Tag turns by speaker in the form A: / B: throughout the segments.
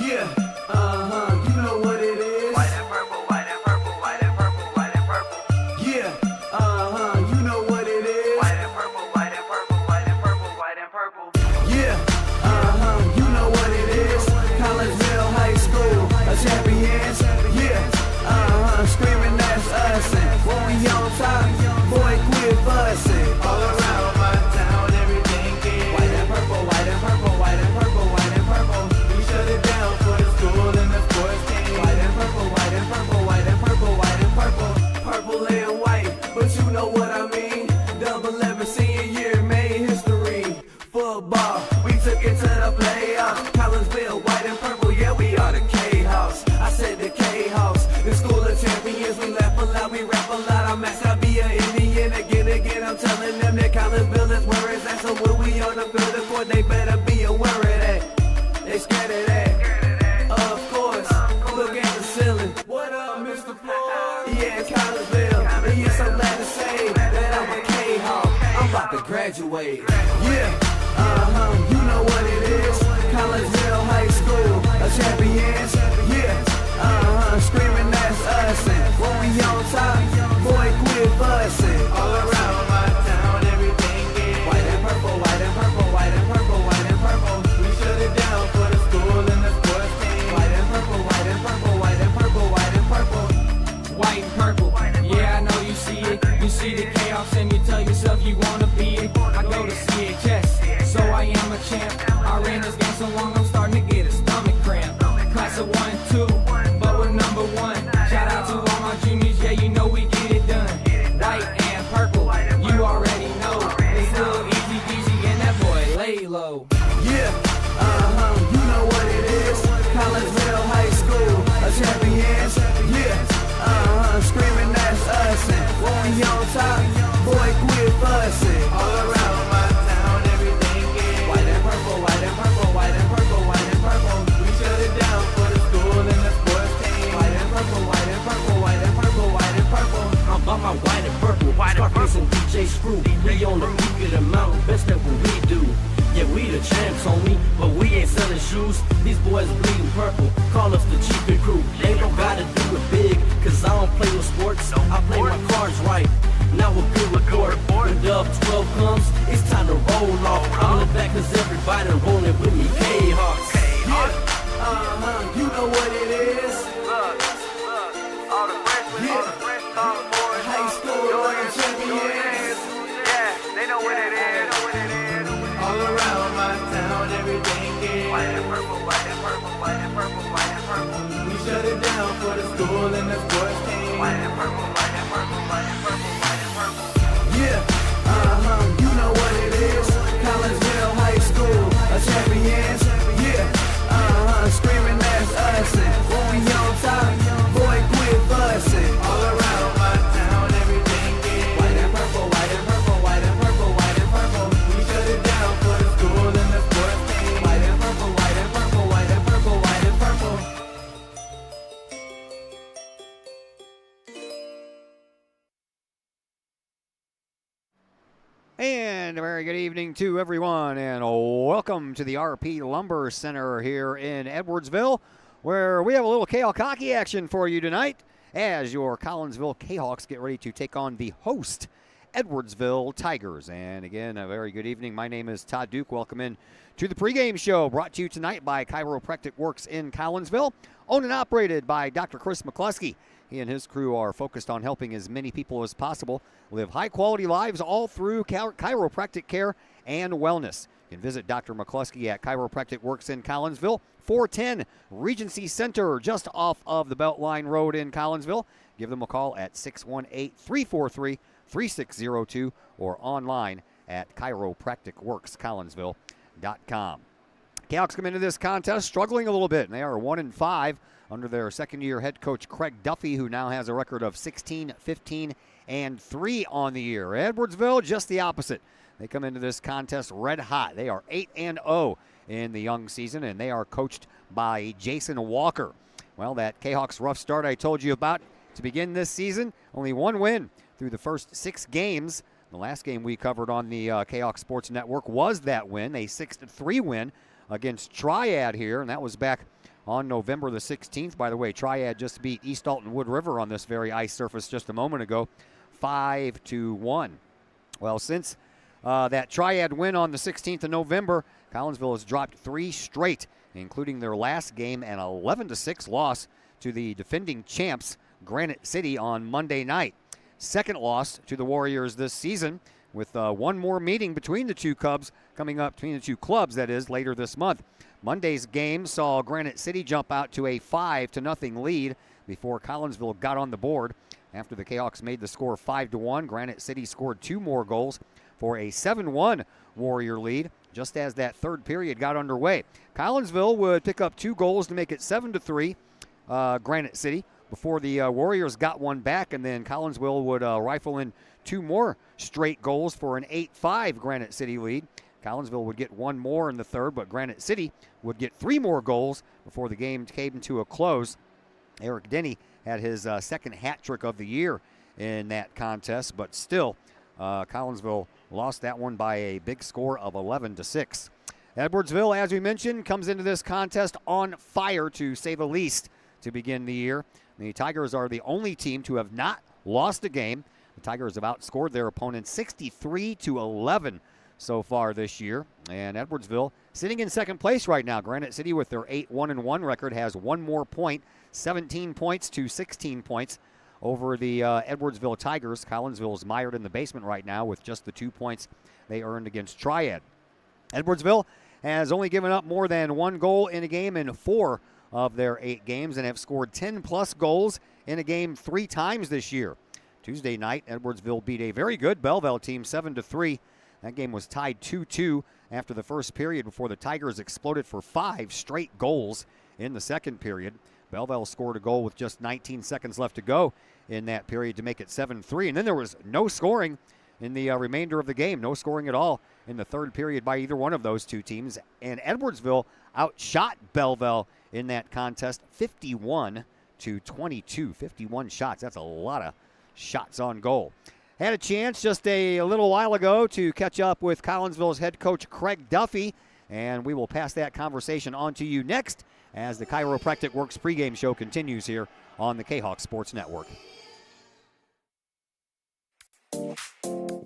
A: Yeah, you know what it is.
B: White and purple, white and purple, white and purple, white and purple.
A: Yeah, you know what it is.
B: White and purple, white and purple, white and purple, white and purple.
A: Yeah, you know what it is. Collegeville High School, a champions. Yeah, screaming that's us. And when we on top, boy, quit fussing. All around my town, everything is white and purple, white and purple, white and purple, white and purple. We shut it down for the school and the sports team. White and purple, white and purple, white and purple, white and purple. Purple and white, but you know what I mean. Double 11 senior year made history. Football, we took it to the playoffs. Collegeville, white and purple, yeah, we are the K-House. I said the K-House, the school of champions. We laugh a lot, we rap a lot. I'm asked to be an Indian again. I'm telling them that Collegeville is where it's at. So when we on the field of court, they better be aware of that. They scared of that. Of course, look at the ceiling. What up, Mr. Floyd? Yeah, it's Collegeville. And yes, I'm glad to say that I'm a K-Hawk. I'm about to graduate. Yeah, you know what it is. Collegeville High School, a champions. Yeah, screaming that's us. And when we on top, boy, quit fussing. All around my town, everything is white and purple, white and purple, white and purple, white and purple. We shut it down for the school and the sports team. White and purple, white and purple, white and purple, white and purple.
C: White and purple, yeah, I know you see it. You see the chaos and you tell yourself you wanna be it. I go to CHS, so I am a champ. I ran this game so long I'm starting to get a stomach cramp. Class of 1, 2, but we're number 1. Shout out to all my juniors, yeah, you know we get it done. White and purple, you already know. It's little easy peasy and that boy lay low.
A: Yeah, you know what it is. Collegeville High School, a champions. Yeah, screaming that's us. And when we on top, boy, quit fussing. All around my town, everything is white and purple, white and purple, white and purple, white and purple. We shut it down for the school and the sports team. White and purple, white and purple, white and purple, white and purple.
D: I'm about my white and purple, Scarface and DJ Screw. We on the peak of the mountain, best at what we do. Yeah, we the champs, homie, but we ain't selling shoes. These boys bleeding purple, call us the cheapin' crew. They don't gotta do it big, cause I don't play with sports. I play my cards right. Now a good report. When Dub 12 comes, it's time to roll off. I'm in the back cause everybody rolling with me. K-Hawks.
A: Yeah, you know what it is.
B: Look, all the freshmen,
A: Yeah.
B: all the fresh sophomores,
A: High school,
B: your
A: like champions.
B: Yeah, they know what it is.
A: All around my town, everything is
B: White and purple, white and purple, white and purple, white and purple.
A: we shut it down for the school and the sports team.
B: White and purple, white and purple, white and purple, white and purple.
A: Yeah, you know what it is. Collegeville High School, a champions. Yeah, screaming that's us. And when we on top, boy, quit fussing. All around my town, everything is white and purple, white and purple, white and purple, white and purple. We shut it down for the school and the sports team. White and purple, white and purple, white and purple, white and purple.
E: And a very good evening to everyone, and welcome to the RP Lumber Center here in Edwardsville, where we have a little Kahok hockey action for you tonight as your Collinsville Kahawks get ready to take on the host Edwardsville Tigers. And again, a very good evening. My name is Todd Duke. Welcome in to the pregame show brought to you tonight by Chiropractic Works in Collinsville, owned and operated by Dr. Chris McCluskey. He and his crew are focused on helping as many people as possible live high-quality lives all through chiropractic care and wellness. You can visit Dr. McCluskey at Chiropractic Works in Collinsville, 410 Regency Center, just off of the Beltline Road in Collinsville. Give them a call at 618-343-3602 or online at chiropracticworkscollinsville.com. Kahawks come into this contest struggling a little bit, and they are 1-5 under their second-year head coach Craig Duffy, who now has a record of 16-15-3 on the year. Edwardsville, just the opposite. They come into this contest red hot. They are 8-0 in the young season, and they are coached by Jason Walker. Well, that Kahawks rough start I told you about to begin this season, only one win through the first 6 games. The last game we covered on the Kahawk Sports Network was that win, a 6-3 win against Triad here, and that was back on November the 16th. By the way, Triad just beat East Alton Wood River on this very ice surface just a moment ago, 5-1. Well, since that Triad win on the 16th of November, Collinsville has dropped 3 straight, including their last game, an 11-6 loss to the defending champs, Granite City, on Monday night. Second loss to the Warriors this season, with one more meeting between the two clubs coming up, between the two clubs, that is, later this month. Monday's game saw Granite City jump out to a 5-0 lead before Collinsville got on the board. After the Kahawks made the score 5-1, Granite City scored 2 more goals for a 7-1 Warrior lead just as that third period got underway. Collinsville would pick up 2 goals to make it 7-3 Granite City before the Warriors got one back, and then Collinsville would rifle in 2 more straight goals for an 8-5 Granite City lead. Collinsville would get 1 more in the third, but Granite City would get 3 more goals before the game came to a close. Eric Denny had his second hat trick of the year in that contest, but still, Collinsville lost that one by a big score of 11-6. Edwardsville, as we mentioned, comes into this contest on fire, to say the least, to begin the year. The Tigers are the only team to have not lost a game. The Tigers have outscored their opponents 63-11 so far this year. And Edwardsville sitting in second place right now. Granite City, with their 8-1-1 record, has 1 more point, 17 points to 16 points over the Edwardsville Tigers. Collinsville is mired in the basement right now with just the 2 points they earned against Triad. Edwardsville has only given up more than 1 goal in a game in 4 of their 8 games and have scored 10-plus goals in a game 3 times this year. Tuesday night, Edwardsville beat a very good Belleville team 7-3. That game was tied 2-2 after the first period before the Tigers exploded for 5 straight goals in the second period. Belleville scored a goal with just 19 seconds left to go in that period to make it 7-3. And then there was no scoring in the remainder of the game. No scoring at all in the third period by either one of those two teams. And Edwardsville outshot Belleville in that contest 51-22. 51 shots. That's a lot of shots on goal. Had a chance just a little while ago to catch up with Collinsville's head coach Craig Duffy, and we will pass that conversation on to you next as the Chiropractic Works pregame show continues here on the Kahok Sports Network.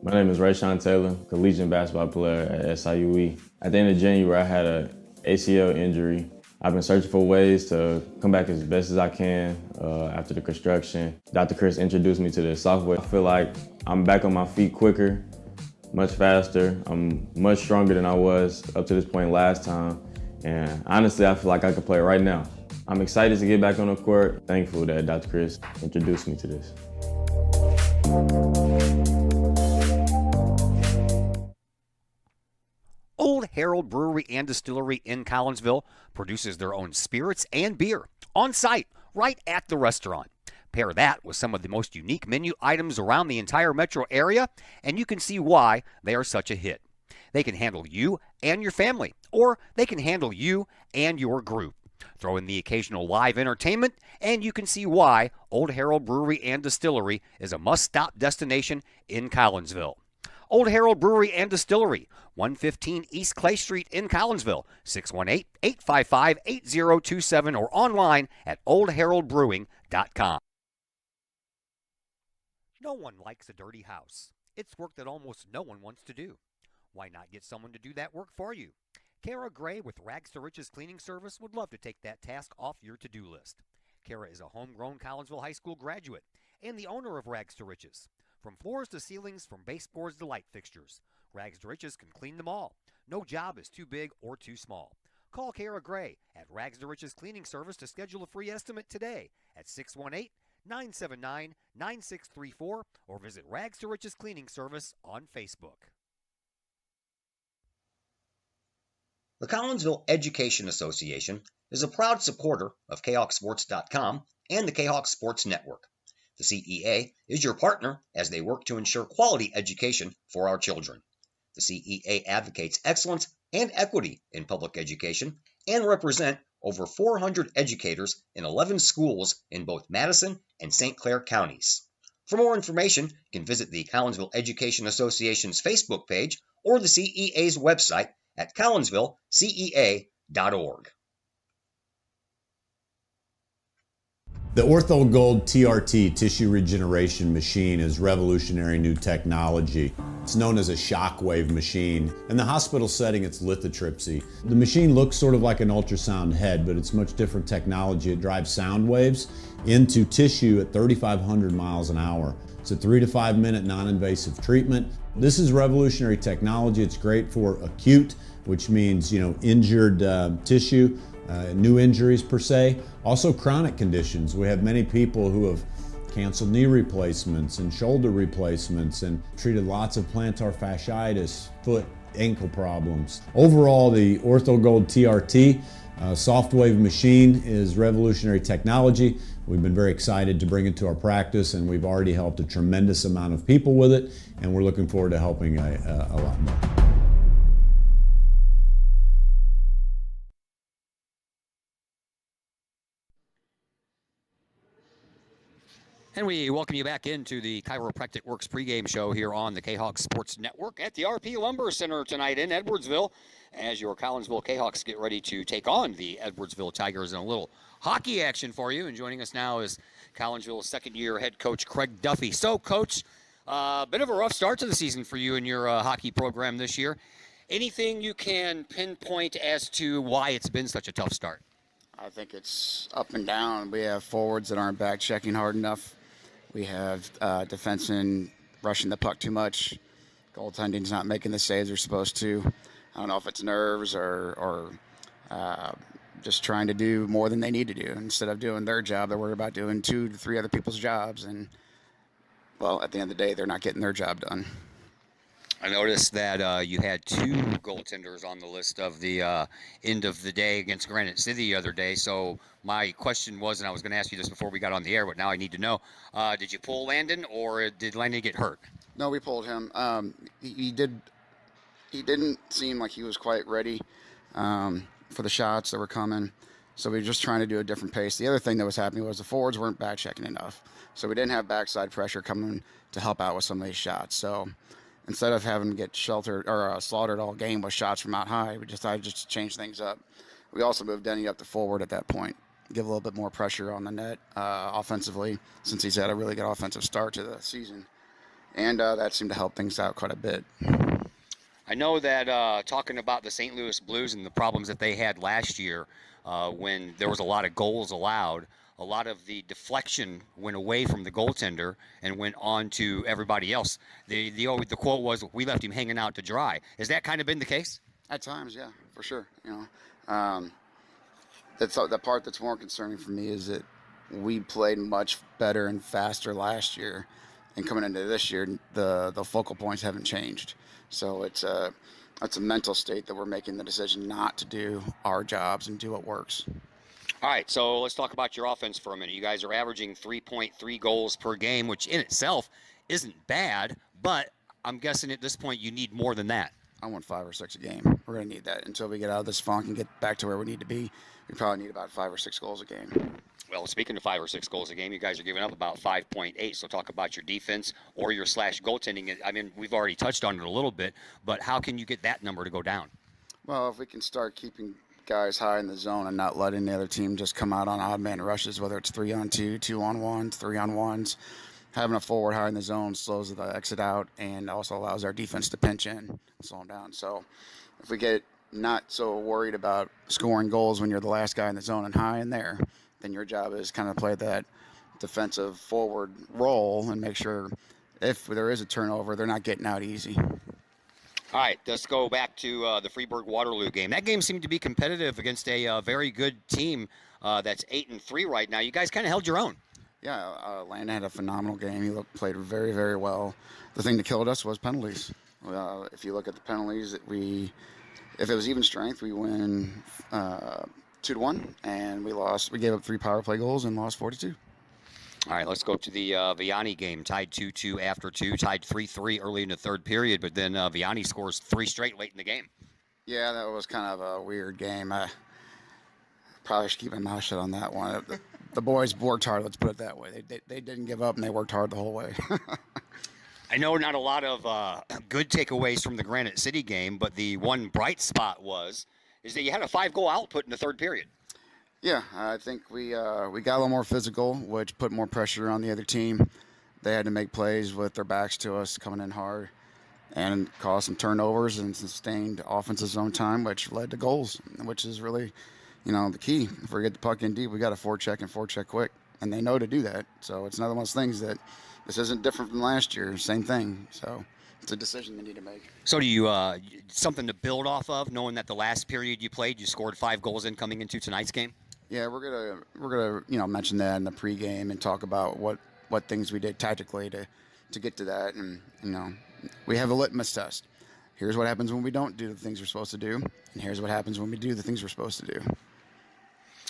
F: My name is Rayshawn Taylor, collegiate basketball player at SIUE. At the end of January, I had an ACL injury. I've been searching for ways to come back as best as I can after the construction. Dr. Chris introduced me to the software. I feel like I'm back on my feet quicker, much faster. I'm much stronger than I was up to this point last time. And honestly, I feel like I could play right now. I'm excited to get back on the court. Thankful that Dr. Chris introduced me to this.
E: Old Herald Brewery and Distillery in Collinsville produces their own spirits and beer on site, right at the restaurant. Pair that with some of the most unique menu items around the entire metro area, and you can see why they are such a hit. They can handle you and your family, or they can handle you and your group. Throw in the occasional live entertainment, and you can see why Old Herald Brewery and Distillery is a must-stop destination in Collinsville. Old Herald Brewery and Distillery, 115 East Clay Street in Collinsville, 618-855-8027, or online at oldheraldbrewing.com. No one likes a dirty house. It's work that almost no one wants to do. Why not get someone to do that work for you? Kara Gray with Rags to Riches Cleaning Service would love to take that task off your to-do list. Kara is a homegrown Collinsville High School graduate and the owner of Rags to Riches. From floors to ceilings, from baseboards to light fixtures, Rags to Riches can clean them all. No job is too big or too small. Call Kara Gray at Rags to Riches Cleaning Service to schedule a free estimate today at 618-979-9634 or visit Rags to Riches Cleaning Service on Facebook.
G: The Collinsville Education Association is a proud supporter of KahokSports.com and the Kahok Sports Network. The CEA is your partner as they work to ensure quality education for our children. The CEA advocates excellence and equity in public education and represent over 400 educators in 11 schools in both Madison and St. Clair counties. For more information, you can visit the Collinsville Education Association's Facebook page or the CEA's website at collinsvillecea.org.
H: The Ortho Gold TRT tissue regeneration machine is revolutionary new technology. It's known as a shockwave machine. In the hospital setting, it's lithotripsy. The machine looks sort of like an ultrasound head, but it's much different technology. It drives sound waves into tissue at 3,500 miles an hour. It's a 3 to 5 minute non-invasive treatment. This is revolutionary technology. It's great for acute, which means, injured tissue. New injuries per se, also chronic conditions. We have many people who have canceled knee replacements and shoulder replacements and treated lots of plantar fasciitis, foot, ankle problems. Overall, the OrthoGold TRT soft wave machine is revolutionary technology. We've been very excited to bring it to our practice, and we've already helped a tremendous amount of people with it, and we're looking forward to helping a lot more.
E: And we welcome you back into the Chiropractic Works pregame show here on the Kahok Sports Network at the RP Lumber Center tonight in Edwardsville as your Collinsville Kahawks get ready to take on the Edwardsville Tigers in a little hockey action for you. And joining us now is Collinsville's second-year head coach Craig Duffy. So, Coach, bit of a rough start to the season for you and your hockey program this year. Anything you can pinpoint as to why it's been such a tough start?
I: I think it's up and down. We have forwards that aren't back checking hard enough. We have defensemen rushing the puck too much. Goaltending's not making the saves they're supposed to. I don't know if it's nerves or just trying to do more than they need to do. Instead of doing their job, they're worried about doing 2 to 3 other people's jobs. And, well, at the end of the day, they're not getting their job done.
E: I noticed that you had 2 goaltenders on the list of the end of the day against Granite City the other day. So my question was, and I was going to ask you this before we got on the air, but now I need to know, did you pull Landon or did Landon get hurt?
I: No, we pulled him. He didn't seem like he was quite ready for the shots that were coming. So we were just trying to do a different pace. The other thing that was happening was the forwards weren't back checking enough. So we didn't have backside pressure coming to help out with some of these shots. So instead of having to get sheltered or slaughtered all game with shots from out high, we decided just to change things up. We also moved Denny up to forward at that point, give a little bit more pressure on the net offensively, since he's had a really good offensive start to the season. And that seemed to help things out quite a bit.
E: I know that talking about the St. Louis Blues and the problems that they had last year when there was a lot of goals allowed, a lot of the deflection went away from the goaltender and went on to everybody else. The quote was, "We left him hanging out to dry." Has that kind of been the case?
I: At times, yeah, for sure. That's the part that's more concerning for me is that we played much better and faster last year, and coming into this year, the focal points haven't changed. So it's a mental state that we're making the decision not to do our jobs and do what works.
E: All right, so let's talk about your offense for a minute. You guys are averaging 3.3 goals per game, which in itself isn't bad, but I'm guessing at this point you need more than that.
I: I want 5 or 6 a game. We're going to need that until we get out of this funk and get back to where we need to be. We probably need about 5 or 6 goals a game.
E: Well, speaking of 5 or 6 goals a game, you guys are giving up about 5.8. So talk about your defense or your goaltending. I mean, we've already touched on it a little bit, but how can you get that number to go down?
I: Well, if we can start keeping guys high in the zone and not letting the other team just come out on odd man rushes, whether it's 3-on-2, 2-on-1s, 3-on-1s. Having a forward high in the zone slows the exit out and also allows our defense to pinch in and slow them down. So if we get not so worried about scoring goals when you're the last guy in the zone and high in there, then your job is kind of play that defensive forward role and make sure if there is a turnover, they're not getting out easy.
E: All right, let's go back to the Freeburg-Waterloo game. That game seemed to be competitive against a very good team that's 8-3 right now. You guys kind of held your own.
I: Yeah, Landon had a phenomenal game. He played very, very well. The thing that killed us was penalties. If you look at the penalties, if it was even strength, we win 2-1, and we lost. We gave up 3 power play goals and lost 4-2.
E: All right, let's go to the Vianney game. Tied 2-2 after 2, tied 3-3 early in the third period, but then Vianney scores 3 straight late in the game.
I: Yeah, that was kind of a weird game. I probably should keep my mouth shut on that one. The boys worked hard, let's put it that way. They didn't give up, and they worked hard the whole way.
E: I know not a lot of good takeaways from the Granite City game, but the one bright spot is that you had a 5-goal output in the third period.
I: Yeah, I think we got a little more physical, which put more pressure on the other team. They had to make plays with their backs to us, coming in hard, and caused some turnovers and sustained offensive zone time, which led to goals, which is really, the key. If we get the puck in deep, we got to forecheck and forecheck quick, and they know to do that. So it's another one of those things that this isn't different from last year. Same thing. So it's a decision they need to make.
E: So do you something to build off of, knowing that the last period you played, you scored 5 goals in coming into tonight's game?
I: Yeah, we're gonna mention that in the pregame and talk about what things we did tactically to get to that, and we have a litmus test. Here's what happens when we don't do the things we're supposed to do, and here's what happens when we do the things we're supposed to do.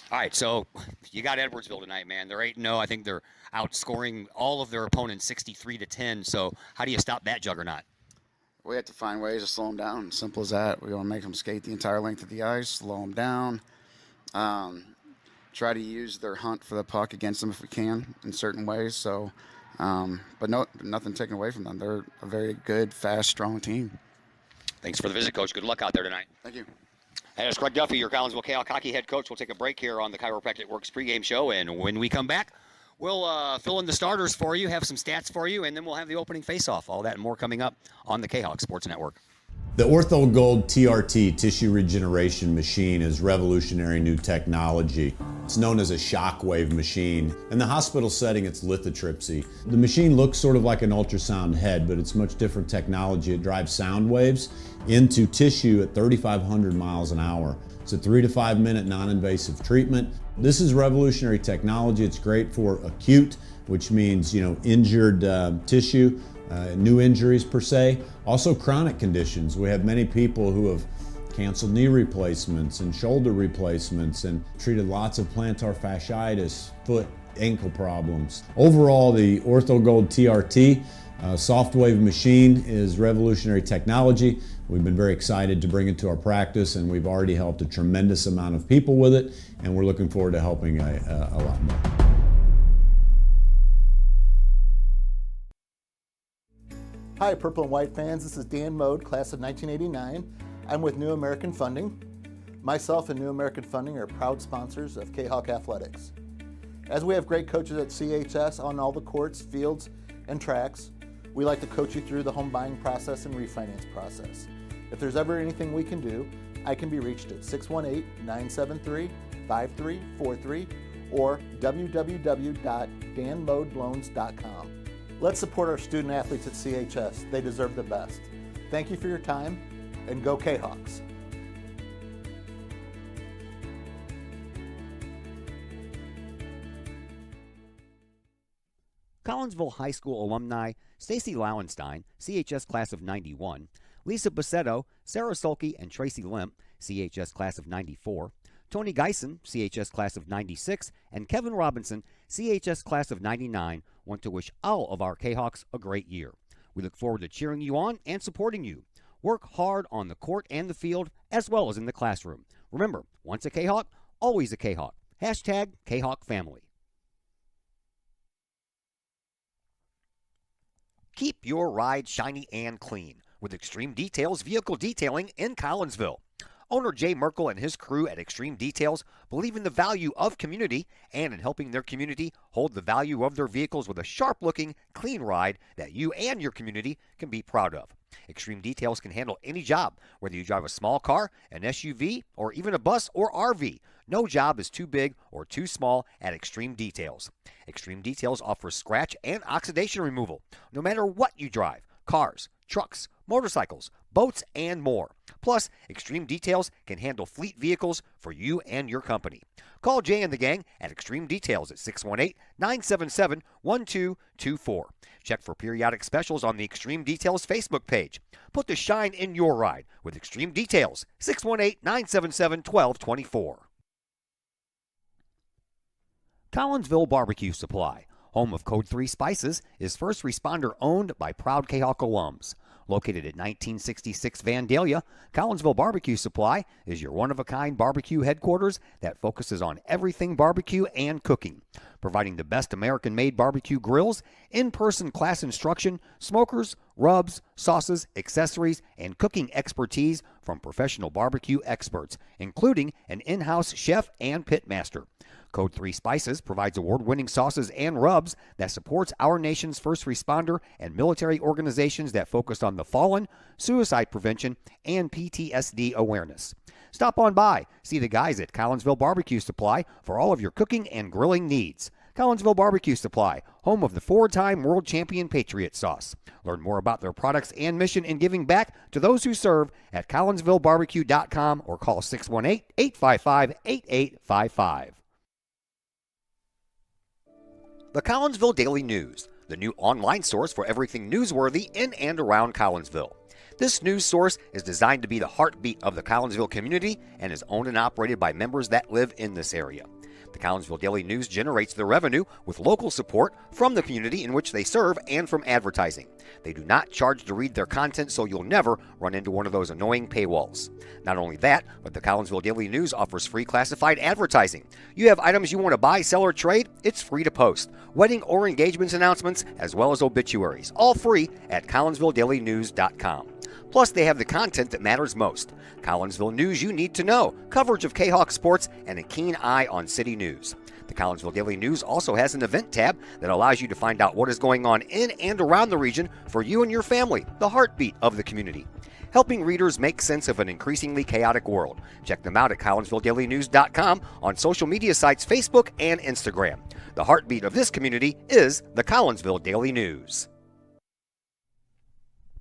E: All right, so you got Edwardsville tonight, man. They're 8-0. I think they're outscoring all of their opponents 63-10. So how do you stop that juggernaut?
I: We have to find ways to slow them down. Simple as that. We want to make them skate the entire length of the ice, slow them down. Try to use their hunt for the puck against them if we can in certain ways. So, but nothing taken away from them. They're a very good, fast, strong team.
E: Thanks for the visit, Coach. Good luck out there tonight.
I: Thank you.
E: Hey, that's Craig Duffy, your Collinsville Kahok hockey head coach. We'll take a break here on the Chiropractic Works pregame show, and when we come back, we'll fill in the starters for you, have some stats for you, and then we'll have the opening face-off. All that and more coming up on the Kahok Sports Network.
H: The Ortho Gold TRT tissue regeneration machine is revolutionary new technology. It's known as a shockwave machine. In the hospital setting, it's lithotripsy. The machine looks sort of like an ultrasound head, but it's much different technology. It drives sound waves into tissue at 3,500 miles an hour. It's a 3 to 5 minute non-invasive treatment. This is revolutionary technology. It's great for acute, which means, injured tissue. New injuries per se, also chronic conditions. We have many people who have canceled knee replacements and shoulder replacements and treated lots of plantar fasciitis, foot, ankle problems. Overall, the OrthoGold TRT soft wave machine is revolutionary technology. We've been very excited to bring it to our practice, and we've already helped a tremendous amount of people with it, and we're looking forward to helping a lot more.
J: Hi, Purple and White fans. This is Dan Mode, class of 1989. I'm with New American Funding. Myself and New American Funding are proud sponsors of Kahok Athletics. As we have great coaches at CHS on all the courts, fields, and tracks, we like to coach you through the home buying process and refinance process. If there's ever anything we can do, I can be reached at 618-973-5343 or www.danmodeloans.com. Let's support our student athletes at CHS. They deserve the best. Thank you for your time, and go Kahawks.
E: Collinsville High School alumni Stacy Lauenstein, CHS class of 91, Lisa Bassetto, Sarah Sulke, and Tracy Limp, CHS class of 94, Tony Geisen, CHS class of 96, and Kevin Robinson, CHS class of 99, want to wish all of our Kahawks a great year. We look forward to cheering you on and supporting you. Work hard on the court and the field, as well as in the classroom. Remember, once a Kahawk, always a Kahawk. Hashtag Kahawk Family. Keep your ride shiny and clean with Extreme Details Vehicle Detailing in Collinsville. Owner Jay Merkel and his crew at Extreme Details believe in the value of community and in helping their community hold the value of their vehicles with a sharp-looking, clean ride that you and your community can be proud of. Extreme Details can handle any job, whether you drive a small car, an SUV, or even a bus or RV. No job is too big or too small at Extreme Details. Extreme Details offers scratch and oxidation removal, no matter what you drive: cars, trucks, motorcycles, boats, and more. Plus, Extreme Details can handle fleet vehicles for you and your company. Call Jay and the gang at Extreme Details at 618-977-1224. Check for periodic specials on the Extreme Details Facebook page. Put the shine in your ride with Extreme Details, 618-977-1224. Collinsville Barbecue Supply, home of Code 3 Spices, is first responder owned by proud Kahok alums. Located at 1966 Vandalia, Collinsville Barbecue Supply is your one-of-a-kind barbecue headquarters that focuses on everything barbecue and cooking, providing the best American-made barbecue grills, in-person class instruction, smokers, rubs, sauces, accessories, and cooking expertise from professional barbecue experts, including an in-house chef and pitmaster. Code 3 Spices provides award-winning sauces and rubs that supports our nation's first responder and military organizations that focus on the fallen, suicide prevention, and PTSD awareness. Stop on by, see the guys at Collinsville Barbecue Supply for all of your cooking and grilling needs. Collinsville Barbecue Supply, home of the 4-time world champion Patriot Sauce. Learn more about their products and mission in giving back to those who serve at collinsvillebarbecue.com or call 618-855-8855. The Collinsville Daily News, the new online source for everything newsworthy in and around Collinsville. This news source is designed to be the heartbeat of the Collinsville community and is owned and operated by members that live in this area. The Collinsville Daily News generates their revenue with local support from the community in which they serve and from advertising. They do not charge to read their content, so you'll never run into one of those annoying paywalls. Not only that, but the Collinsville Daily News offers free classified advertising. You have items you want to buy, sell, or trade? It's free to post. Wedding or engagements announcements, as well as obituaries, all free at collinsvilledailynews.com. Plus, they have the content that matters most. Collinsville news you need to know, coverage of Kahok sports, and a keen eye on city news. The Collinsville Daily News also has an event tab that allows you to find out what is going on in and around the region for you and your family, the heartbeat of the community. Helping readers make sense of an increasingly chaotic world. Check them out at collinsvilledailynews.com on social media sites Facebook and Instagram. The heartbeat of this community is the Collinsville Daily News.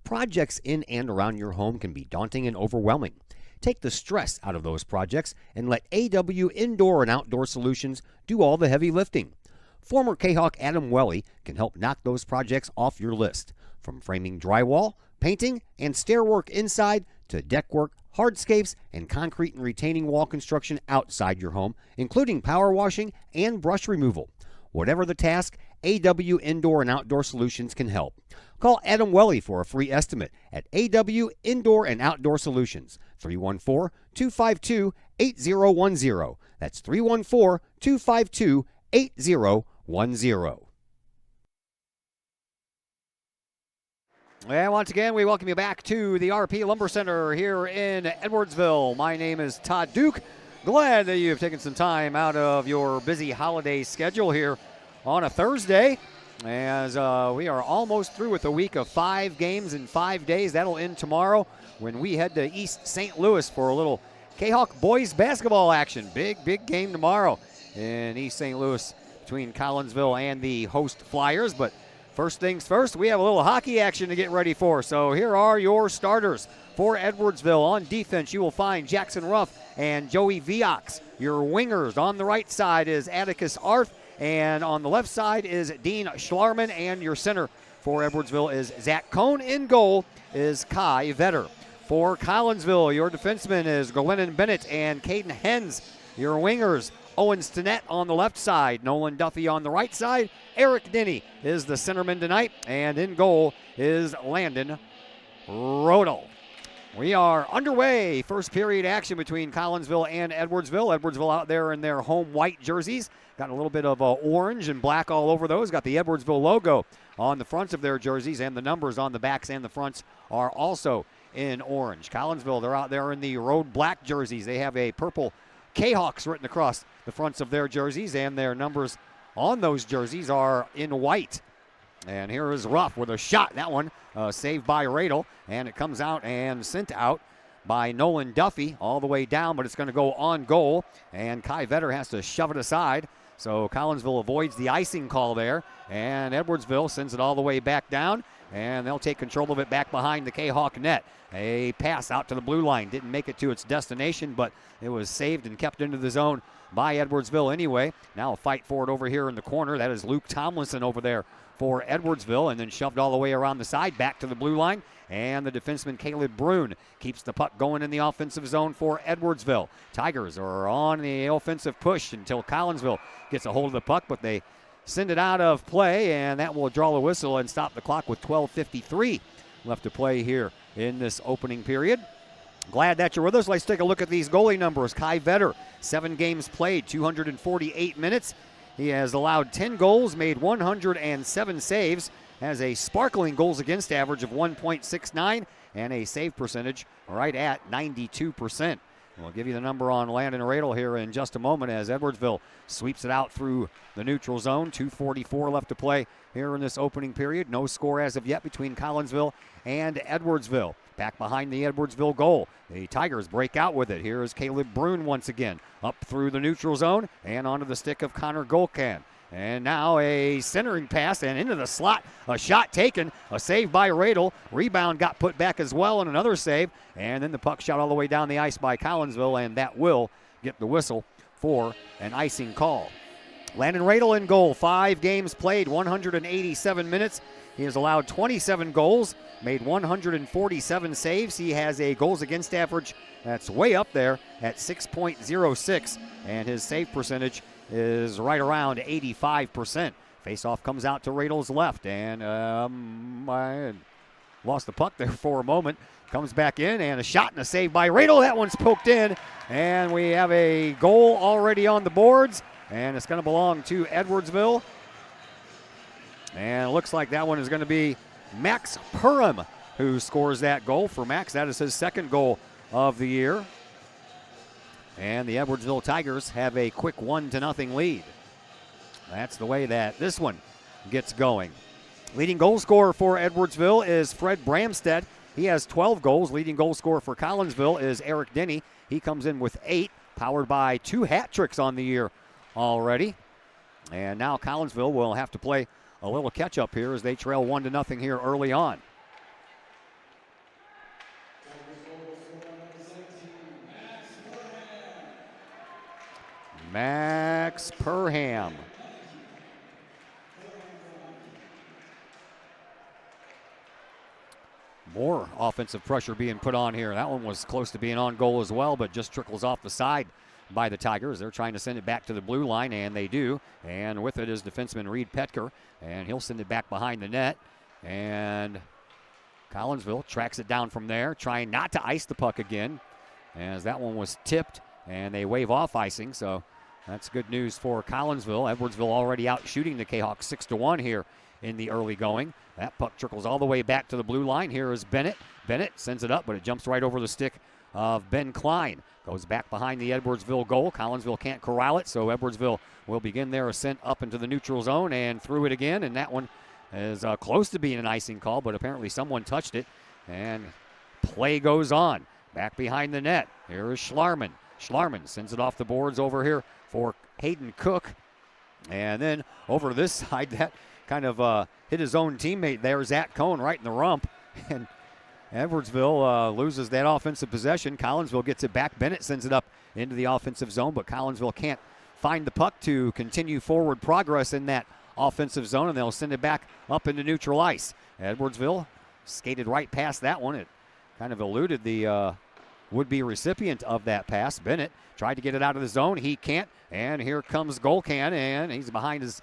E: Projects in and around your home can be daunting and overwhelming. Take the stress out of those projects and let AW Indoor and Outdoor Solutions do all the heavy lifting. Former Kahok Adam Welly can help knock those projects off your list. From framing drywall, painting, and stair work inside to deck work, hardscapes, and concrete and retaining wall construction outside your home, including power washing and brush removal. Whatever the task, AW Indoor and Outdoor Solutions can help. Call Adam Welly for a free estimate at AW Indoor and Outdoor Solutions, 314-252-8010. That's 314-252-8010. And once again, we welcome you back to the RP Lumber Center here in Edwardsville. My name is Todd Duke. Glad that you've taken some time out of your busy holiday schedule here on a Thursday, as we are almost through with a week of 5 games in 5 days. That'll end tomorrow when we head to East St. Louis for a little Kahok boys basketball action. Big game tomorrow in East St. Louis between Collinsville and the host Flyers. But first things first, we have a little hockey action to get ready for. So here are your starters for Edwardsville. On defense, you will find Jackson Ruff and Joey Viox. Your wingers on the right side is Atticus Arth, and on the left side is Dean Schlarman, and your center for Edwardsville is Zach Cohn. In goal is Kai Vetter. For Collinsville, your defenseman is Glennon Bennett and Caden Hens. Your wingers, Owen Stinnett on the left side, Nolan Duffy on the right side. Eric Denny is the centerman tonight, and in goal is Landon Rodel. We are underway. First period action between Collinsville and Edwardsville. Edwardsville out there in their home white jerseys. Got a little bit of orange and black all over those. Got the Edwardsville logo on the fronts of their jerseys, and the numbers on the backs and the fronts are also in orange. Collinsville, they're out there in the road black jerseys. They have a purple Kahawks written across the fronts of their jerseys, and their numbers on those jerseys are in white. And here is Ruff with a shot. That one saved by Radel, and it comes out and sent out by Nolan Duffy all the way down, but it's going to go on goal, and Kai Vetter has to shove it aside. So Collinsville avoids the icing call there, and Edwardsville sends it all the way back down, and they'll take control of it back behind the Kahawk net. A pass out to the blue line. Didn't make it to its destination, but it was saved and kept into the zone by Edwardsville anyway. Now a fight for it over here in the corner. That is Luke Tomlinson over there for Edwardsville, and then shoved all the way around the side back to the blue line. And the defenseman Caleb Brune keeps the puck going in the offensive zone for Edwardsville. Tigers are on the offensive push until Collinsville gets a hold of the puck, but they send it out of play, and that will draw the whistle and stop the clock with 12:53 left to play here in this opening period. Glad that you're with us. Let's take a look at these goalie numbers. Kai Vetter, 7 games played, 248 minutes. He has allowed 10 goals, made 107 saves. has a sparkling goals against average of 1.69 and a save percentage right at 92%. We'll give you the number on Landon Radel here in just a moment as Edwardsville sweeps it out through the neutral zone. 2:44 left to play here in this opening period. No score as of yet between Collinsville and Edwardsville. Back behind the Edwardsville goal. The Tigers break out with it. Here is Caleb Brune once again. Up through the neutral zone and onto the stick of Connor Golkan. And now a centering pass and into the slot. A shot taken. A save by Radel. Rebound got put back as well and another save. And then the puck shot all the way down the ice by Collinsville, and that will get the whistle for an icing call. Landon Radel in goal. 5 games played, 187 minutes. He has allowed 27 goals, made 147 saves. He has a goals against average that's way up there at 6.06, and his save percentage is right around 85%. Faceoff comes out to Radel's left, and I lost the puck there for a moment. Comes back in, and a shot and a save by Radel. That one's poked in, and we have a goal already on the boards, and it's going to belong to Edwardsville. And it looks like that one is going to be Max Purim who scores that goal. For Max, that is his second goal of the year. And the Edwardsville Tigers have a quick 1-0 lead. That's the way that this one gets going. Leading goal scorer for Edwardsville is Fred Bramstead. He has 12 goals. Leading goal scorer for Collinsville is Eric Denny. He comes in with 8, powered by 2 hat tricks on the year already. And now Collinsville will have to play a little catch-up here as they trail 1-0 here early on. Max Perham. More offensive pressure being put on here. That one was close to being on goal as well, but just trickles off the side by the Tigers. They're trying to send it back to the blue line, and they do. And with it is defenseman Reed Petker, and he'll send it back behind the net. And Collinsville tracks it down from there, trying not to ice the puck again, as that one was tipped, and they wave off icing. So that's good news for Collinsville. Edwardsville already out shooting the Kahawks 6-1 here in the early going. That puck trickles all the way back to the blue line. Here is Bennett. Bennett sends it up, but it jumps right over the stick of Ben Klein. Goes back behind the Edwardsville goal. Collinsville can't corral it, so Edwardsville will begin their ascent up into the neutral zone and through it again. And that one is close to being an icing call, but apparently someone touched it. And play goes on. Back behind the net. Here is Schlarman. Schlarman sends it off the boards over here for Hayden Cook. And then over to this side, that kind of hit his own teammate there, Zach Cohn, right in the rump. And Edwardsville loses that offensive possession. Collinsville gets it back. Bennett sends it up into the offensive zone, but Collinsville can't find the puck to continue forward progress in that offensive zone, and they'll send it back up into neutral ice. Edwardsville skated right past that one. It kind of eluded the would-be recipient of that pass. Bennett tried to get it out of the zone. He can't, and here comes Golkan, and he's behind his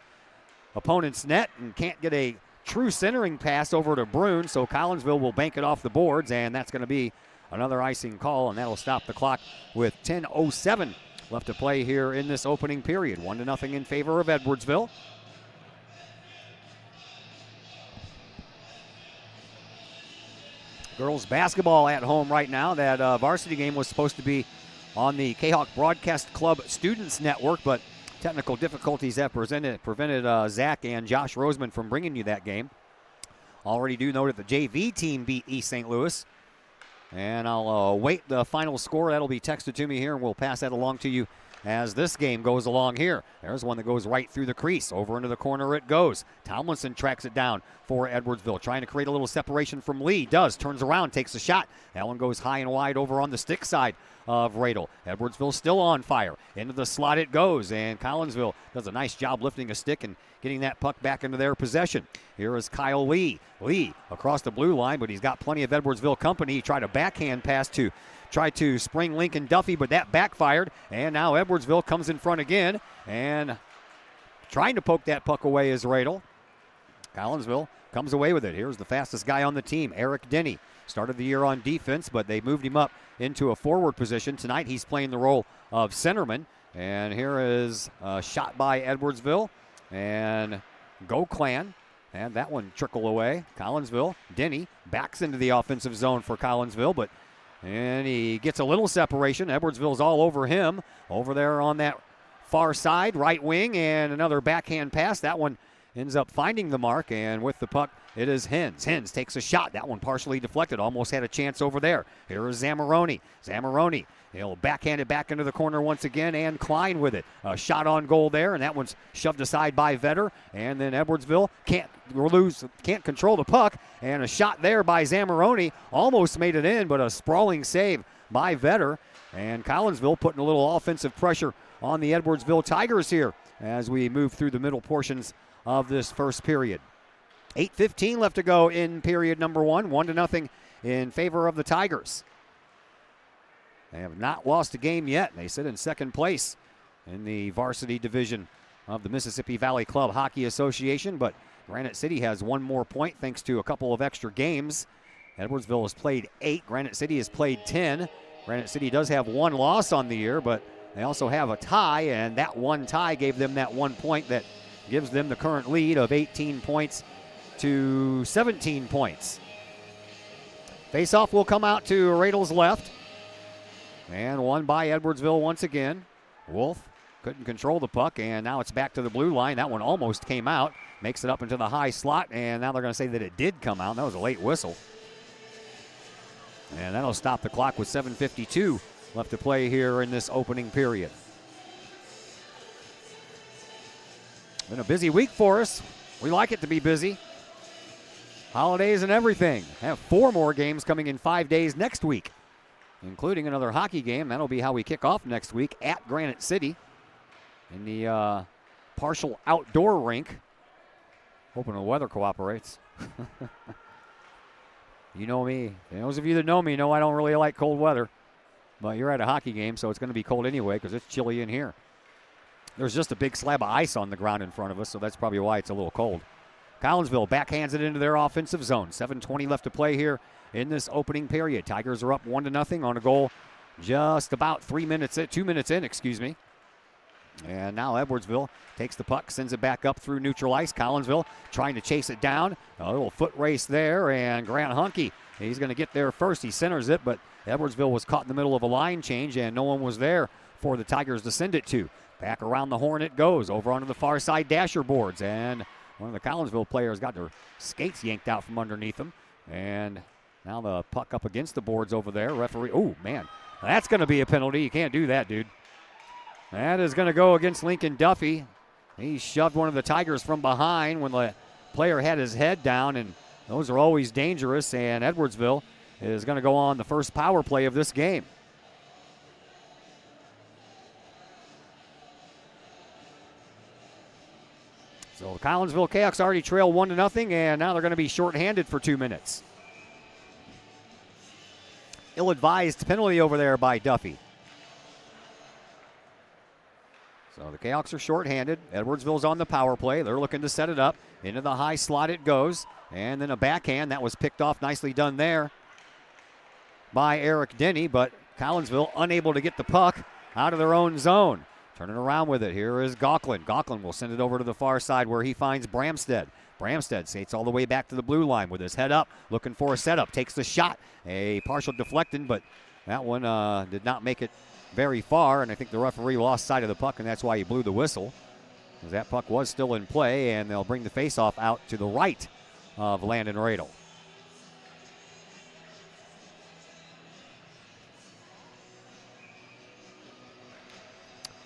E: opponent's net and can't get a true centering pass over to Brune, so Collinsville will bank it off the boards, and that's going to be another icing call, and that'll stop the clock with 10:07 left to play here in this opening period. 1-0 in favor of Edwardsville. Girls basketball at home right now. That varsity game was supposed to be on the Kahok Broadcast Club Students Network, but technical difficulties have prevented Zach and Josh Roseman from bringing you that game. Already do know that the JV team beat East St. Louis. And I'll await the final score. That'll be texted to me here, and we'll pass that along to you as this game goes along here. There's one that goes right through the crease. Over into the corner it goes. Tomlinson tracks it down for Edwardsville, trying to create a little separation from Lee. Does, turns around, takes a shot. That one goes high and wide over on the stick side of Radel. Edwardsville still on fire. Into the slot it goes, and Collinsville does a nice job lifting a stick and getting that puck back into their possession. Here is Kyle Lee. Lee across the blue line, but he's got plenty of Edwardsville company. He tried a backhand pass to try to spring Lincoln Duffy, but that backfired, and now Edwardsville comes in front again, and trying to poke that puck away is Radel. Collinsville comes away with it. Here's the fastest guy on the team, Eric Denny. Started the year on defense, but they moved him up into a forward position. Tonight he's playing the role of centerman. And here is a shot by Edwardsville. And Go Clan And that one trickle away. Collinsville, Denny backs into the offensive zone for Collinsville, and he gets a little separation. Edwardsville's all over him. Over there on that far side, right wing, and another backhand pass. That one ends up finding the mark, and with the puck, it is Hens. Hens takes a shot. That one partially deflected. Almost had a chance over there. Here is Zamoroni. Zamoroni, he'll backhand it back into the corner once again, and Klein with it. A shot on goal there, and that one's shoved aside by Vetter. And then Edwardsville can't control the puck, and a shot there by Zamoroni. Almost made it in, but a sprawling save by Vetter. And Collinsville putting a little offensive pressure on the Edwardsville Tigers here as we move through the middle portions of this first period. 8:15 left to go in period number 1. 1-0 in favor of the Tigers. They have not lost a game yet. They sit in second place in the varsity division of the Mississippi Valley Club Hockey Association, but Granite City has one more point thanks to a couple of extra games. Edwardsville has played 8. Granite City has played 10. Granite City does have one loss on the year, but they also have a tie, and that one tie gave them that 1 point that gives them the current lead of 18 points to 17 points. Faceoff will come out to Radle's left, and won by Edwardsville once again. Wolf couldn't control the puck, and now it's back to the blue line. That one almost came out, makes it up into the high slot, and now they're going to say that it did come out. That was a late whistle. And that'll stop the clock with 7:52 left to play here in this opening period. Been a busy week for us. We like it to be busy. Holidays and everything. Have 4 more games coming in 5 days next week, including another hockey game. That'll be how we kick off next week at Granite City in the partial outdoor rink. Hoping the weather cooperates. You know me. Those of you that know me know I don't really like cold weather. But you're at a hockey game, so it's going to be cold anyway because it's chilly in here. There's just a big slab of ice on the ground in front of us, so that's probably why it's a little cold. Collinsville backhands it into their offensive zone. 7:20 left to play here in this opening period. Tigers are up 1-0 on a goal just about 2 minutes in. And now Edwardsville takes the puck, sends it back up through neutral ice. Collinsville trying to chase it down. A little foot race there, and Grant Hunke, he's going to get there first. He centers it, but Edwardsville was caught in the middle of a line change, and no one was there for the Tigers to send it to. Back around the horn it goes, over onto the far side dasher boards, and one of the Collinsville players got their skates yanked out from underneath them. And now the puck up against the boards over there. Referee, oh man, that's going to be a penalty. You can't do that, dude. That is going to go against Lincoln Duffy. He shoved one of the Tigers from behind when the player had his head down, and those are always dangerous, and Edwardsville is going to go on the first power play of this game. So the Collinsville Canucks already trail 1-0, and now they're going to be shorthanded for 2 minutes. Ill-advised penalty over there by Duffy. So the Canucks are shorthanded. Edwardsville's on the power play. They're looking to set it up. Into the high slot it goes. And then a backhand. That was picked off. Nicely done there by Eric Denny, but Collinsville unable to get the puck out of their own zone. Turning around with it. Here is Gauklin. Gauklin will send it over to the far side where he finds Bramstead. Bramstead skates all the way back to the blue line with his head up, looking for a setup. Takes the shot. A partial deflecting, but that one did not make it very far, and I think the referee lost sight of the puck, and that's why he blew the whistle, because that puck was still in play, and they'll bring the faceoff out to the right of Landon Radle.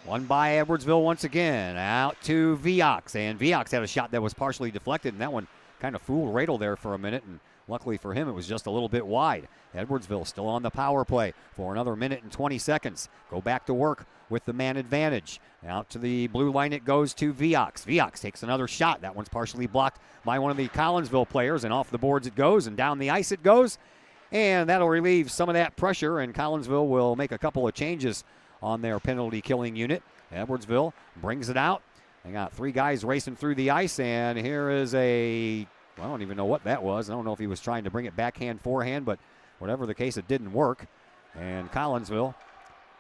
E: Won by Edwardsville once again, out to Viox, and Viox had a shot that was partially deflected, and that one kind of fooled Radle there for a minute, and luckily for him, it was just a little bit wide. Edwardsville still on the power play for another minute and 20 seconds. Go back to work with the man advantage. Out to the blue line it goes to Viox. Viox takes another shot. That one's partially blocked by one of the Collinsville players, and off the boards it goes, and down the ice it goes. And that'll relieve some of that pressure, and Collinsville will make a couple of changes on their penalty killing unit. Edwardsville brings it out. They got 3 guys racing through the ice, and here is I don't even know what that was. I don't know if he was trying to bring it backhand, forehand, but whatever the case, it didn't work. And Collinsville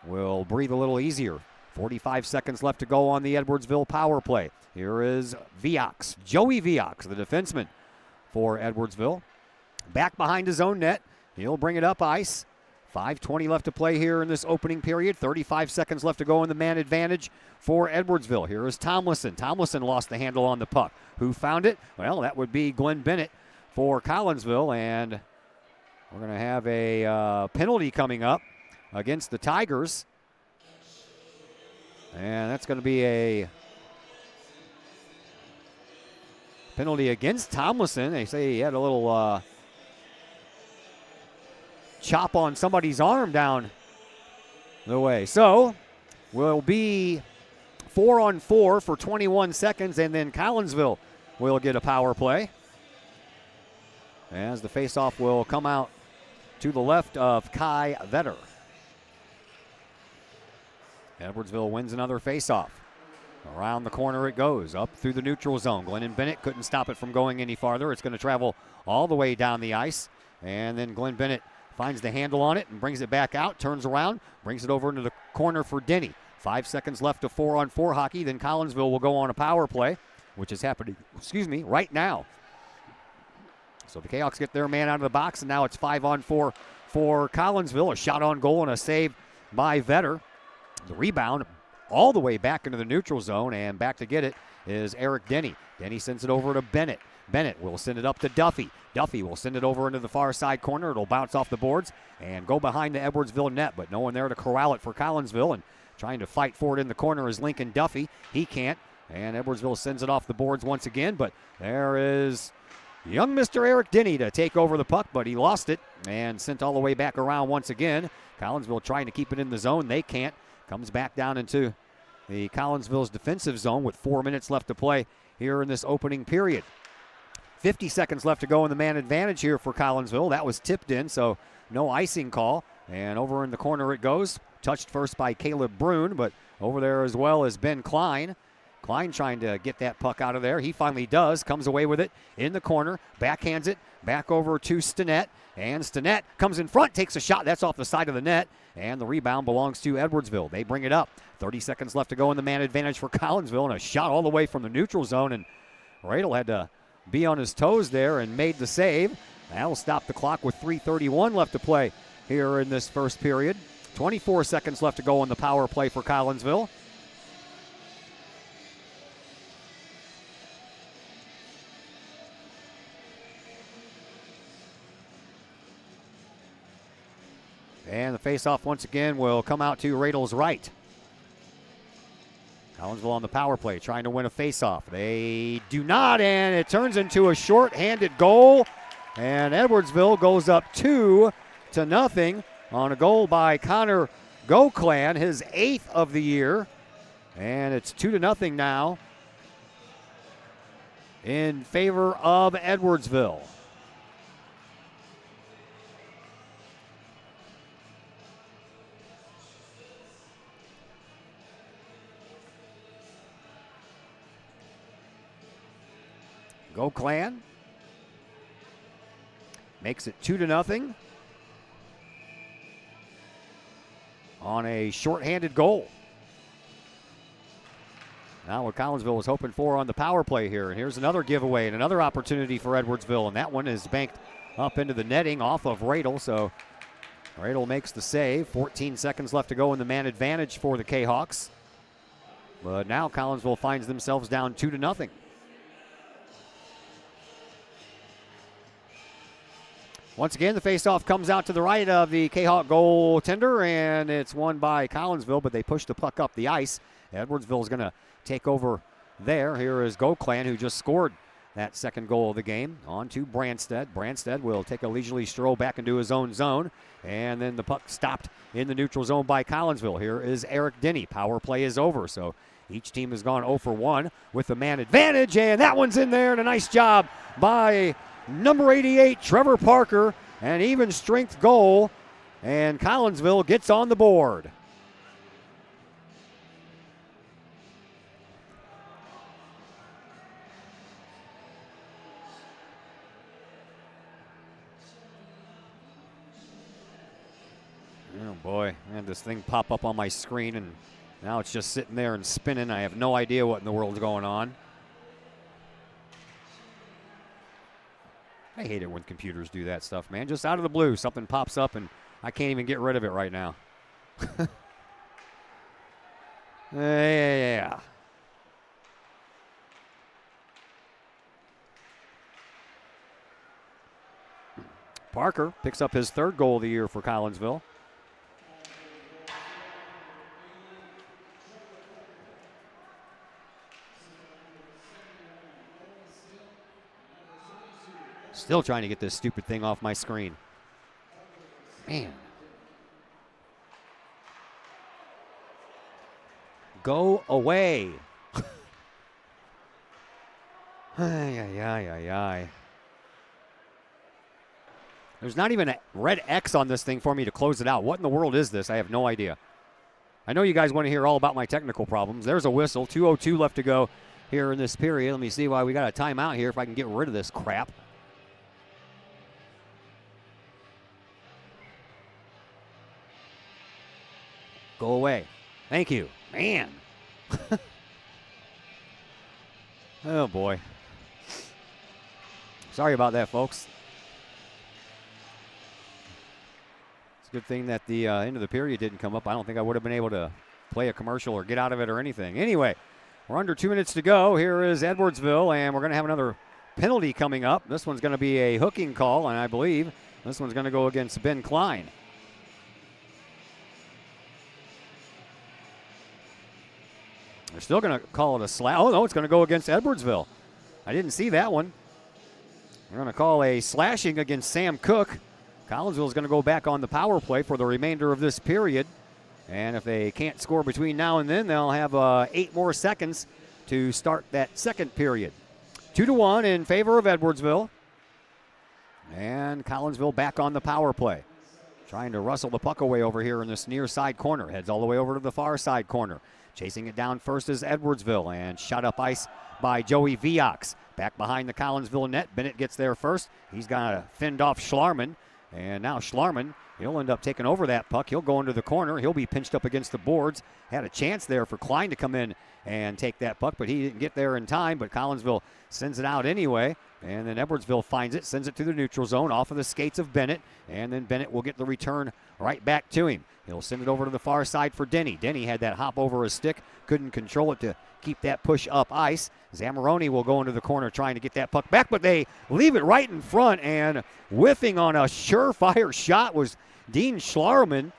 E: will breathe a little easier 45 seconds left to go on the Edwardsville power play. Here is Viox, Joey Viox, the defenseman for Edwardsville. Back behind his own net. He'll bring it up ice. 5:20 left to play here in this opening period. 35 seconds left to go in the man advantage for Edwardsville. Here is Tomlinson. Tomlinson lost the handle on the puck. Who found it? Well, that would be Glenn Bennett for Collinsville, and we're going to have a penalty coming up against the Tigers. And that's going to be a penalty against Tomlinson. They say he had a little chop on somebody's arm down the way. So will be 4-on-4 for 21 seconds, and then Collinsville will get a power play as the faceoff will come out to the left of Kai Vetter. Edwardsville wins another faceoff. Around the corner it goes, up through the neutral zone. Glennon Bennett couldn't stop it from going any farther. It's going to travel all the way down the ice, and then Glenn Bennett finds the handle on it and brings it back out, turns around, brings it over into the corner for Denny. 5 seconds left of 4-on-4 hockey. Then Collinsville will go on a power play, which is happening, right now. So the Kahawks get their man out of the box, and now it's 5-on-4 for Collinsville. A shot on goal and a save by Vetter. The rebound all the way back into the neutral zone, and back to get it is Eric Denny. Denny sends it over to Bennett. Bennett will send it up to Duffy. Duffy will send it over into the far side corner. It'll bounce off the boards and go behind the Edwardsville net, but no one there to corral it for Collinsville, and trying to fight for it in the corner is Lincoln Duffy. He can't, and Edwardsville sends it off the boards once again, but there is young Mr. Eric Denny to take over the puck, but he lost it and sent all the way back around once again. Collinsville trying to keep it in the zone. They can't. Comes back down into the Collinsville's defensive zone with 4 minutes left to play here in this opening period. 50 seconds left to go in the man advantage here for Collinsville. That was tipped in, so no icing call. And over in the corner it goes. Touched first by Caleb Brune, but over there as well as Ben Klein. Klein trying to get that puck out of there. He finally does. Comes away with it in the corner. Backhands it back over to Stinnett. And Stinnett comes in front, takes a shot. That's off the side of the net. And the rebound belongs to Edwardsville. They bring it up. 30 seconds left to go in the man advantage for Collinsville. And a shot all the way from the neutral zone. And Radel had to be on his toes there and made the save. That'll stop the clock with 3:31 left to play here in this first period. 24 seconds left to go on the power play for Collinsville. And the faceoff once again will come out to Radel's right. Collinsville on the power play, trying to win a faceoff. They do not, and it turns into a short-handed goal. And Edwardsville goes up 2-0 on a goal by Connor Goclan, his 8th of the year. And it's 2-0 now in favor of Edwardsville. Goclan makes it 2-0 on a shorthanded goal. Now what Collinsville was hoping for on the power play here. And here's another giveaway and another opportunity for Edwardsville. And that one is banked up into the netting off of Radel. So Radel makes the save. 14 seconds left to go in the man advantage for the Kahawks. But now Collinsville finds themselves down 2-0. Once again, the faceoff comes out to the right of the Kahawk goaltender, and it's won by Collinsville, but they push the puck up the ice. Edwardsville is going to take over there. Here is Goclan, who just scored that second goal of the game. On to Branstead. Branstead will take a leisurely stroll back into his own zone, and then the puck stopped in the neutral zone by Collinsville. Here is Eric Denny. Power play is over, so each team has gone 0 for 1 with the man advantage, and that one's in there, and a nice job by number 88, Trevor Parker, an even strength goal, and Collinsville gets on the board. Oh boy, I had this thing pop up on my screen and Now it's just sitting there and spinning. I have no idea what in the world's going on. I hate it when computers do that stuff, man. Just out of the blue, something pops up and I can't even get rid of it right now. Yeah. Parker picks up his 3rd goal of the year for Collinsville. Still trying to get this stupid thing off my screen. Man. Go away. Ay. There's not even a red X on this thing for me to close it out. What in the world is this? I have no idea. I know you guys want to hear all about my technical problems. There's a whistle. 2:02 left to go here in this period. Let me see why we got a timeout here if I can get rid of this crap. Go away. Thank you. Man. Oh, boy. Sorry about that, folks. It's a good thing that the end of the period didn't come up. I don't think I would have been able to play a commercial or get out of it or anything. Anyway, we're under 2 minutes to go. Here is Edwardsville, and we're going to have another penalty coming up. This one's going to be a hooking call, and I believe this one's going to go against Ben Klein. They're still going to call it a slash. Oh, no, it's going to go against Edwardsville. I didn't see that one. We're going to call a slashing against Sam Cook. Collinsville is going to go back on the power play for the remainder of this period. And if they can't score between now and then, they'll have 8 more seconds to start that second period. 2-1 in favor of Edwardsville. And Collinsville back on the power play. Trying to wrestle the puck away over here in this near side corner. Heads all the way over to the far side corner. Chasing it down first is Edwardsville, and shot up ice by Joey Viox. Back behind the Collinsville net. Bennett gets there first. He's got fended off Schlarman. And now Schlarman, he'll end up taking over that puck. He'll go into the corner. He'll be pinched up against the boards. Had a chance there for Klein to come in and take that puck, but he didn't get there in time. But Collinsville sends it out anyway. And then Edwardsville finds it, sends it to the neutral zone off of the skates of Bennett. And then Bennett will get the return right back to him. He'll send it over to the far side for Denny. Denny had that hop over his stick, couldn't control it to keep that push up ice. Zamoroni will go into the corner trying to get that puck back, but they leave it right in front, and whiffing on a surefire shot was Dean Schlarman.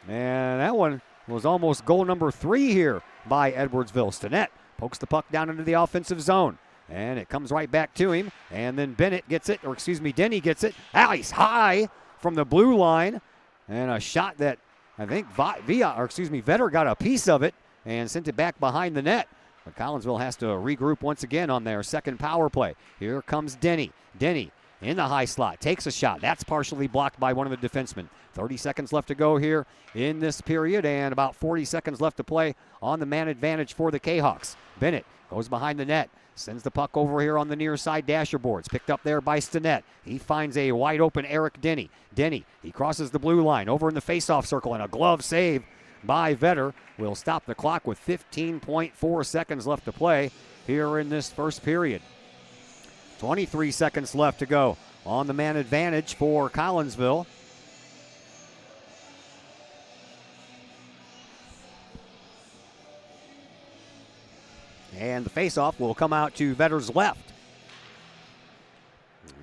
E: And that one was almost goal number 3 here by Edwardsville. Stinnett pokes the puck down into the offensive zone, and it comes right back to him. And then Bennett gets it, Denny gets it. Ice high from the blue line, and a shot that I think Vetter got a piece of it and sent it back behind the net. But Collinsville has to regroup once again on their second power play. Here comes Denny. Denny in the high slot, takes a shot. That's partially blocked by one of the defensemen. 30 seconds left to go here in this period, and about 40 seconds left to play on the man advantage for the Kahawks. Bennett goes behind the net, sends the puck over here on the near side dasher boards. Picked up there by Stinnett. He finds a wide open Eric Denny. Denny, he crosses the blue line over in the faceoff circle, and a glove save by Vetter will stop the clock with 15.4 seconds left to play here in this first period. 23 seconds left to go on the man advantage for Collinsville. And the faceoff will come out to Vetter's left.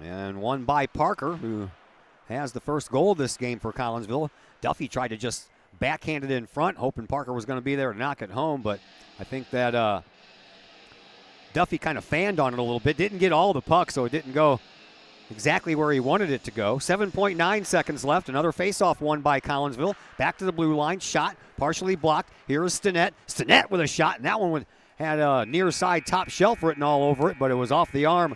E: And won by Parker, who has the first goal of this game for Collinsville. Duffy tried to just backhand it in front, hoping Parker was going to be there to knock it home, but I think that Duffy kind of fanned on it a little bit. Didn't get all the puck, so it didn't go exactly where he wanted it to go. 7.9 seconds left. Another faceoff won by Collinsville. Back to the blue line. Shot partially blocked. Here is Stinnett. Stinnett with a shot, and that one had a near side top shelf written all over it, but it was off the arm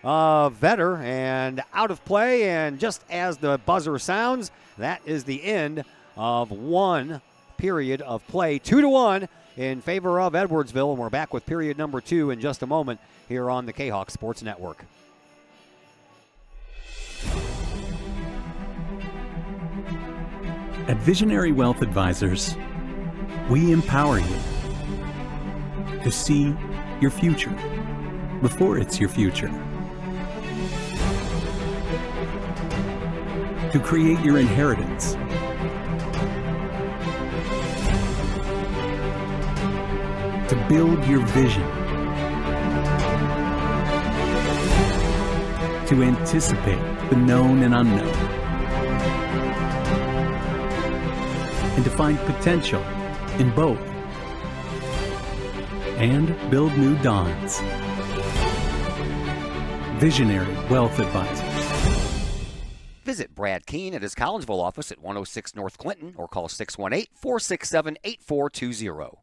E: of Vetter and out of play. And just as the buzzer sounds, that is the end of one period of play. 2-1 in favor of Edwardsville, and we're back with period number 2 in just a moment here on the Kahok Sports Network.
K: At Visionary Wealth Advisors, We empower you to see your future before it's your future. To create your inheritance. To build your vision. To anticipate the known and unknown. And to find potential in both. And build new dawns. Visionary Wealth Advisors.
E: Visit Brad Keene at his Collinsville office at 106 North Clinton or call 618-467-8420.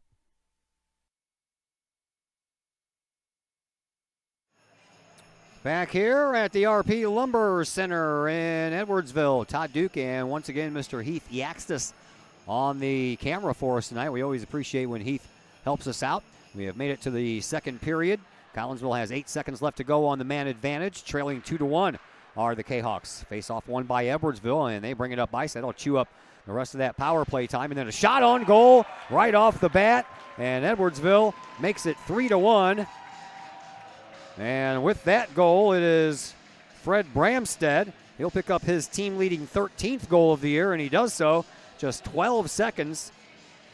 E: Back here at the RP Lumber Center in Edwardsville, Todd Duke and once again Mr. Heath Yaxtis on the camera for us tonight. We always appreciate when Heath helps us out. We have made it to the second period. Collinsville has 8 seconds left to go on the man advantage, trailing 2-1 are the Kahawks. Face off won by Edwardsville, and they bring it up ice. That'll chew up the rest of that power play time. And then a shot on goal right off the bat, and Edwardsville makes it 3-1. And with that goal, it is Fred Bramstead. He'll pick up his team-leading 13th goal of the year, and he does so just 12 seconds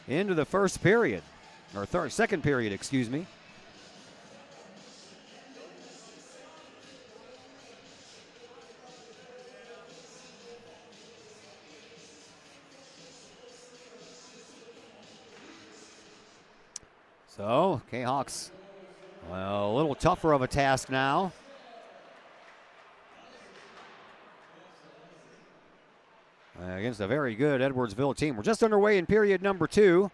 E: into the first period, or second period, excuse me. So, Kahawks, well, a little tougher of a task now. Against a very good Edwardsville team. We're just underway in period number 2.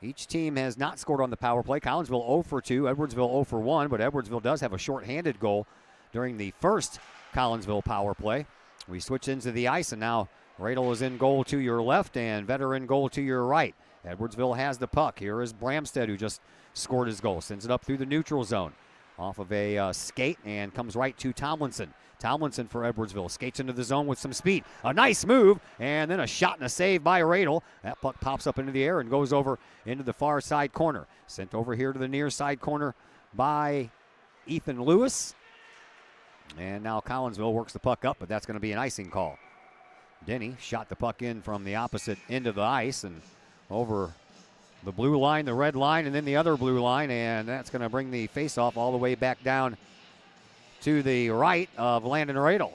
E: Each team has not scored on the power play. Collinsville 0 for 2, Edwardsville 0 for 1, but Edwardsville does have a shorthanded goal during the first Collinsville power play. We switch into the ice, and now Radel is in goal to your left and Vetter in goal to your right. Edwardsville has the puck. Here is Bramstead, who just scored his goal. Sends it up through the neutral zone off of a skate and comes right to Tomlinson. Tomlinson for Edwardsville skates into the zone with some speed. A nice move, and then a shot and a save by Radel. That puck pops up into the air and goes over into the far side corner. Sent over here to the near side corner by Ethan Lewis. And now Collinsville works the puck up, but that's going to be an icing call. Denny shot the puck in from the opposite end of the ice and over the blue line, the red line, and then the other blue line, and that's going to bring the faceoff all the way back down to the right of Landon Radel.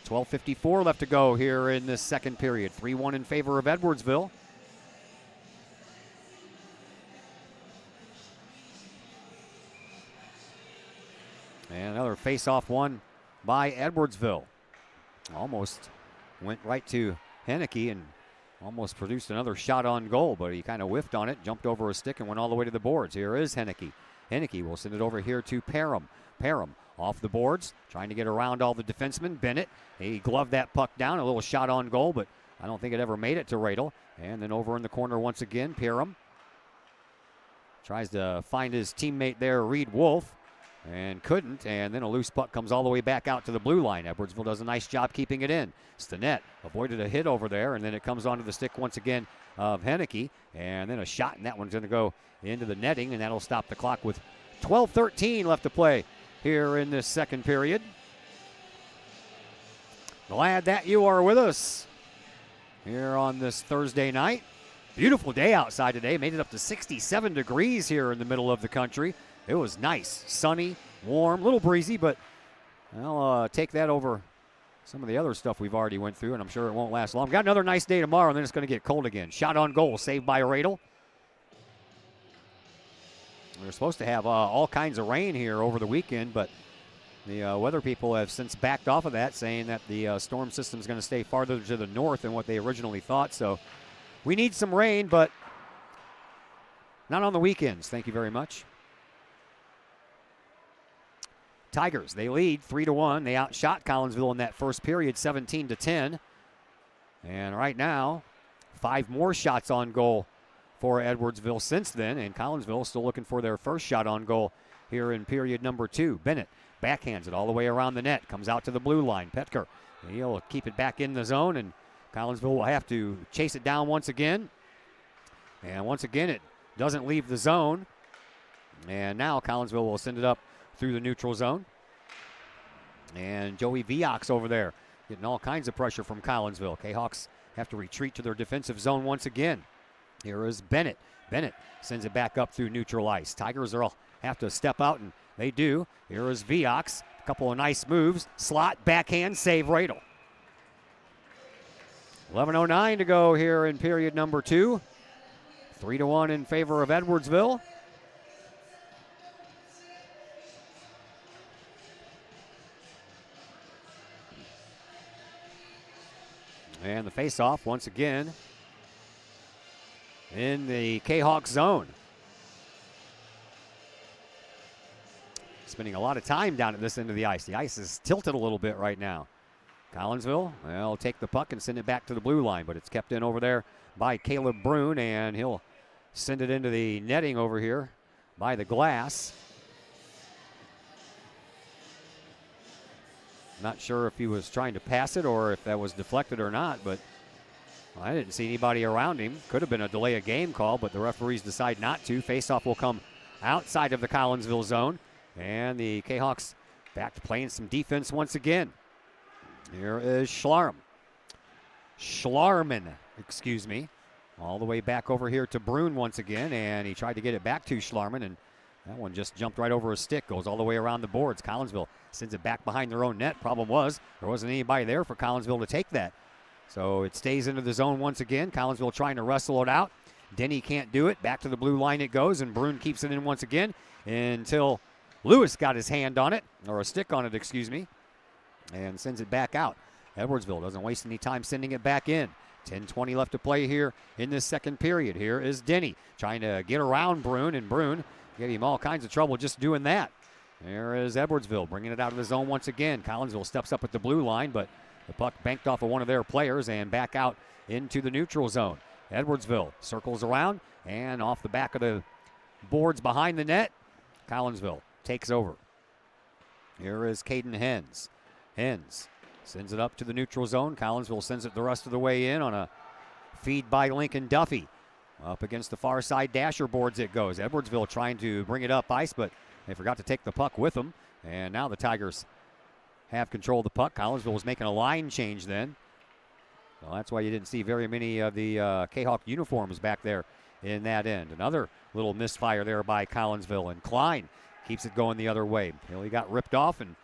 E: 12:54 left to go here in this second period. 3-1 in favor of Edwardsville. And another faceoff won by Edwardsville. Almost went right to Henneke and almost produced another shot on goal, but he kind of whiffed on it, jumped over a stick, and went all the way to the boards. Here is Henneke. Henneke will send it over here to Parham. Parham off the boards, trying to get around all the defensemen. Bennett, he gloved that puck down, a little shot on goal, but I don't think it ever made it to Radel. And then over in the corner once again, Parham tries to find his teammate there, Reed Wolf, and couldn't, and then a loose puck comes all the way back out to the blue line. Edwardsville does a nice job keeping it in. Stinnett avoided a hit over there, and then it comes onto the stick once again of Henneke, and then a shot, and that one's going to go into the netting, and that'll stop the clock with 12:13 left to play here in this second period. Glad that you are with us here on this Thursday night. Beautiful day outside today. Made it up to 67 degrees here in the middle of the country. It was nice, sunny, warm, a little breezy, but I'll take that over some of the other stuff we've already went through, and I'm sure it won't last long. We've got another nice day tomorrow, and then it's going to get cold again. Shot on goal, saved by Radel. We're supposed to have all kinds of rain here over the weekend, but the weather people have since backed off of that, saying that the storm system is going to stay farther to the north than what they originally thought. So we need some rain, but not on the weekends. Thank you very much. Tigers, they lead 3-1. They outshot Collinsville in that first period, 17-10. And right now, 5 more shots on goal for Edwardsville since then, and Collinsville still looking for their first shot on goal here in period number 2. Bennett backhands it all the way around the net, comes out to the blue line. Petker, he'll keep it back in the zone, and Collinsville will have to chase it down once again. And once again, it doesn't leave the zone. And now Collinsville will send it up through the neutral zone. And Joey Viox over there getting all kinds of pressure from Collinsville. Kahawks have to retreat to their defensive zone once again. Here is Bennett. Bennett sends it back up through neutral ice. Tigers will have to step out, and they do. Here is Viox. A couple of nice moves. Slot, backhand, save Radel. 11:09 to go here in period number 2. 3-1 in favor of Edwardsville. And the face-off once again in the Kahawk zone. Spending a lot of time down at this end of the ice. The ice is tilted a little bit right now. Collinsville, they'll take the puck and send it back to the blue line, but it's kept in over there by Caleb Brune, and he'll send it into the netting over here by the glass. Not sure if he was trying to pass it or if that was deflected or not, but I didn't see anybody around him. Could have been a delay of game call, but the referees decide not to. Faceoff will come outside of the Collinsville zone, and the Kahawks back to playing some defense once again. Here is Schlarman, excuse me. All the way back over here to Brune once again, and he tried to get it back to Schlarman, and that one just jumped right over his stick, goes all the way around the boards. Collinsville sends it back behind their own net. Problem was, there wasn't anybody there for Collinsville to take that. So it stays into the zone once again. Collinsville trying to wrestle it out. Denny can't do it. Back to the blue line it goes, and Brune keeps it in once again until Lewis got his hand on it, or a stick on it, excuse me, and sends it back out. Edwardsville doesn't waste any time sending it back in. 10:20 left to play here in this second period. Here is Denny trying to get around Brune, and Brune gave him all kinds of trouble just doing that. There is Edwardsville bringing it out of the zone once again. Collinsville steps up at the blue line, but the puck banked off of one of their players and back out into the neutral zone. Edwardsville circles around, and off the back of the boards behind the net, Collinsville takes over. Here is Caden Hens. Hens sends it up to the neutral zone. Collinsville sends it the rest of the way in on a feed by Lincoln Duffy. Up against the far side dasher boards it goes. Edwardsville trying to bring it up ice, but they forgot to take the puck with them. And now the Tigers have control of the puck. Collinsville was making a line change then. Well, that's why you didn't see very many of the Kahawk uniforms back there in that end. Another little misfire there by Collinsville, and Klein keeps it going the other way. He got ripped off and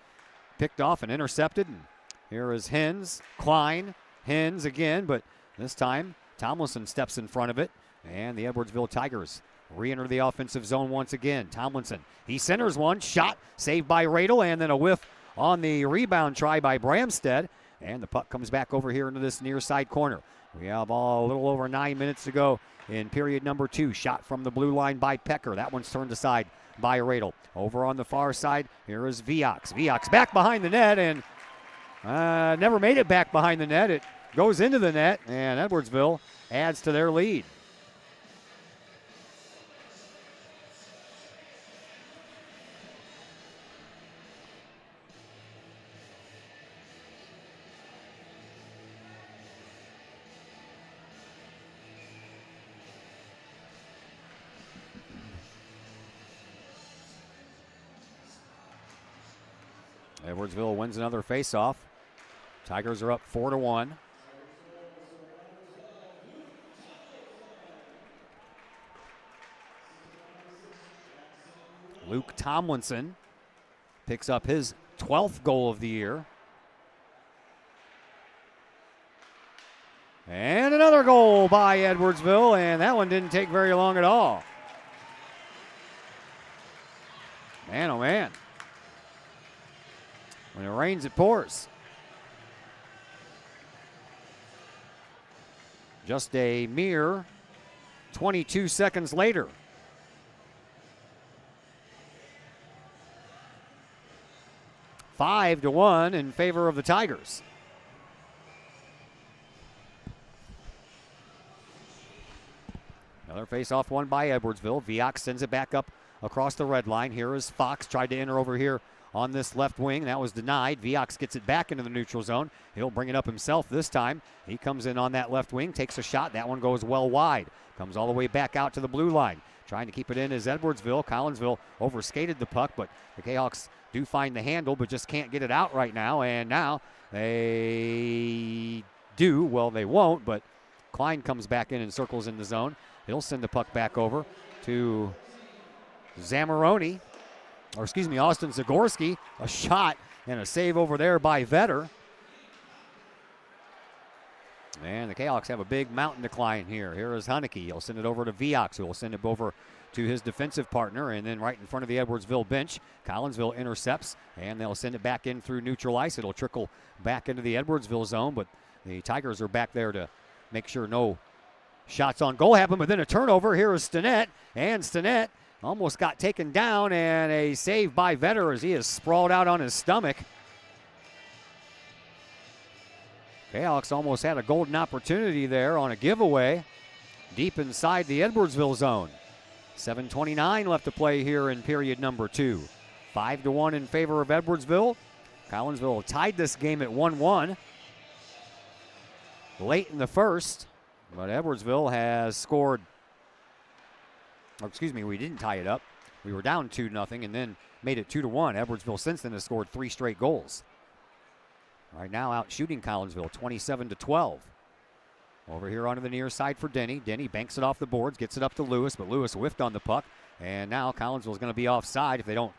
E: picked off and intercepted. And here is Hens, Klein, Hens again, but this time Tomlinson steps in front of it, and the Edwardsville Tigers re-enter the offensive zone once again. Tomlinson, he centers one, shot, saved by Radel, and then a whiff on the rebound try by Bramstead, and the puck comes back over here into this near side corner. We have a little over 9 minutes to go in period number 2. Shot from the blue line by Pecker. That one's turned aside by Radel. Over on the far side, here is Viox. Viox back behind the net, and never made it back behind the net. It goes into the net, and Edwardsville adds to their lead. Edwardsville wins another faceoff. Tigers are up 4-1. Luke Tomlinson picks up his 12th goal of the year. And another goal by Edwardsville, and that one didn't take very long at all. Man, oh man. When it rains, it pours. Just a mere 22 seconds later. Five to 1 in favor of the Tigers. Another face-off won by Edwardsville. Viox sends it back up across the red line. Here is Fox, tried to enter over here on this left wing. That was denied. Viox gets it back into the neutral zone. He'll bring it up himself this time. He comes in on that left wing, takes a shot. That one goes well wide. Comes all the way back out to the blue line. Trying to keep it in is Edwardsville. Collinsville overskated the puck, but the Jayhawks do find the handle, but just can't get it out right now. And now they do. Well, they won't, but Klein comes back in and circles in the zone. He'll send the puck back over to Austin Zagorski. A shot and a save over there by Vetter. And the Jayhawks have a big mountain to climb here. Here is Haneke. He'll send it over to Viox, who will send it over to his defensive partner. And then right in front of the Edwardsville bench, Collinsville intercepts, and they'll send it back in through neutral ice. It'll trickle back into the Edwardsville zone, but the Tigers are back there to make sure no shots on goal happen. But then a turnover. Here is Stinnett, and Stinnett almost got taken down, and a save by Vetter as he is sprawled out on his stomach. Jayhawks almost had a golden opportunity there on a giveaway deep inside the Edwardsville zone. 7:29 left to play here in period number 2. 5-1 in favor of Edwardsville. Collinsville tied this game at 1-1 late in the first, but Edwardsville has scored. We didn't tie it up. We were down 2-0 and then made it 2-1. Edwardsville since then has scored 3 straight goals. Right now out shooting Collinsville 27-12. Over here onto the near side for Denny. Denny banks it off the boards, gets it up to Lewis, but Lewis whiffed on the puck. And now Collinsville's going to be offside if they don't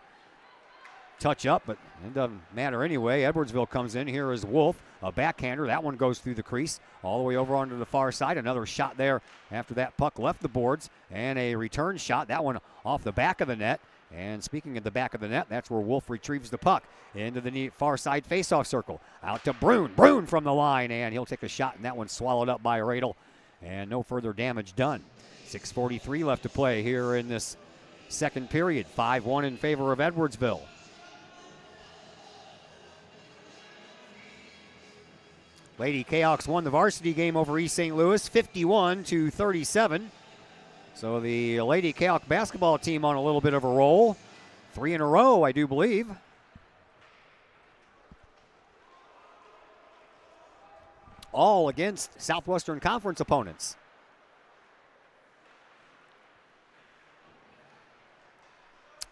E: touch up, but it doesn't matter anyway. Edwardsville comes in. Here is Wolf, a backhander. That one goes through the crease all the way over onto the far side. Another shot there after that puck left the boards, and a return shot. That one off the back of the net. And speaking of the back of the net, that's where Wolf retrieves the puck into the far side faceoff circle. Out to Brune. Brune from the line, and he'll take a shot, and that one's swallowed up by Radel. And no further damage done. 6:43 left to play here in this second period. 5-1 in favor of Edwardsville. Lady Jayhawks won the varsity game over East St. Louis 51-37. So the Lady Kahok basketball team on a little bit of a roll. 3 in a row, I do believe. All against Southwestern Conference opponents.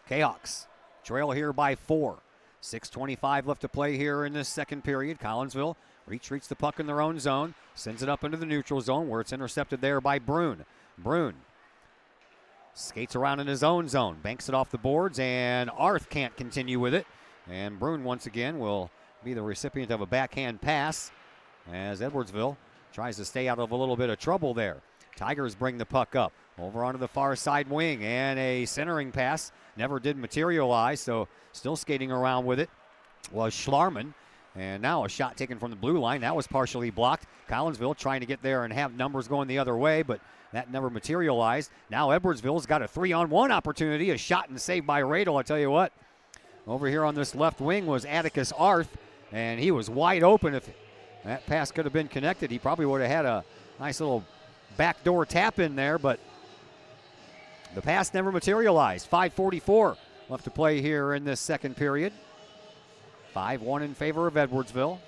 E: Jayhawks trail here by 4. 6:25 left to play here in this second period. Collinsville retreats the puck in their own zone, sends it up into the neutral zone where it's intercepted there by Brune. Brune skates around in his own zone, banks it off the boards, and Arth can't continue with it. And Brune once again will be the recipient of a backhand pass as Edwardsville tries to stay out of a little bit of trouble there. Tigers bring the puck up over onto the far side wing, and a centering pass never did materialize, so still skating around with it was Schlarman. And now a shot taken from the blue line. That was partially blocked. Collinsville trying to get there and have numbers going the other way, but that never materialized. Now Edwardsville's got a 3-on-1 opportunity. A shot and save by Radel. I tell you what, over here on this left wing was Atticus Arth, and he was wide open. If that pass could have been connected, he probably would have had a nice little backdoor tap in there, but the pass never materialized. 5:44 left to play here in this second period. 5-1 in favor of Edwardsville.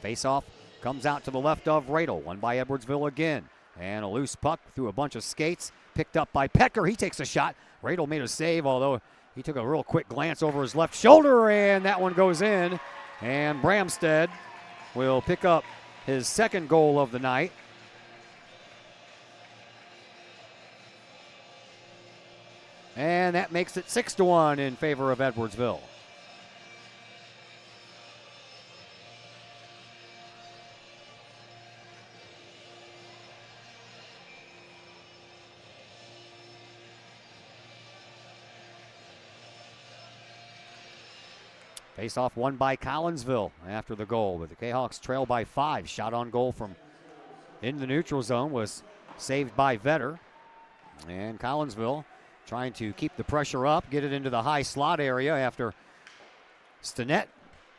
E: Face-off comes out to the left of Radel. Won by Edwardsville again. And a loose puck through a bunch of skates. Picked up by Pecker. He takes a shot. Radel made a save, although he took a real quick glance over his left shoulder, and that one goes in. And Bramstead will pick up his second goal of the night. And that makes it 6-1 in favor of Edwardsville. Face-off won by Collinsville after the goal, but the Jayhawks trail by 5. Shot on goal from in the neutral zone was saved by Vetter. And Collinsville trying to keep the pressure up, get it into the high slot area after Stinnett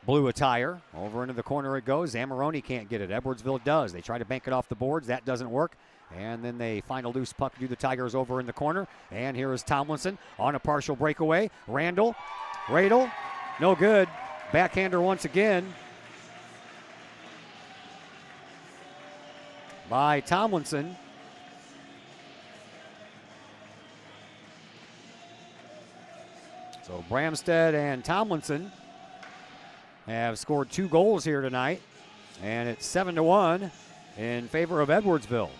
E: blew a tire. Over into the corner it goes. Zamoroni can't get it. Edwardsville does. They try to bank it off the boards. That doesn't work. And then they find a loose puck to the Tigers over in the corner. And here is Tomlinson on a partial breakaway. Radel, no good. Backhander once again by Tomlinson. So Bramstead and Tomlinson have scored 2 goals here tonight, and it's 7-1 in favor of Edwardsville.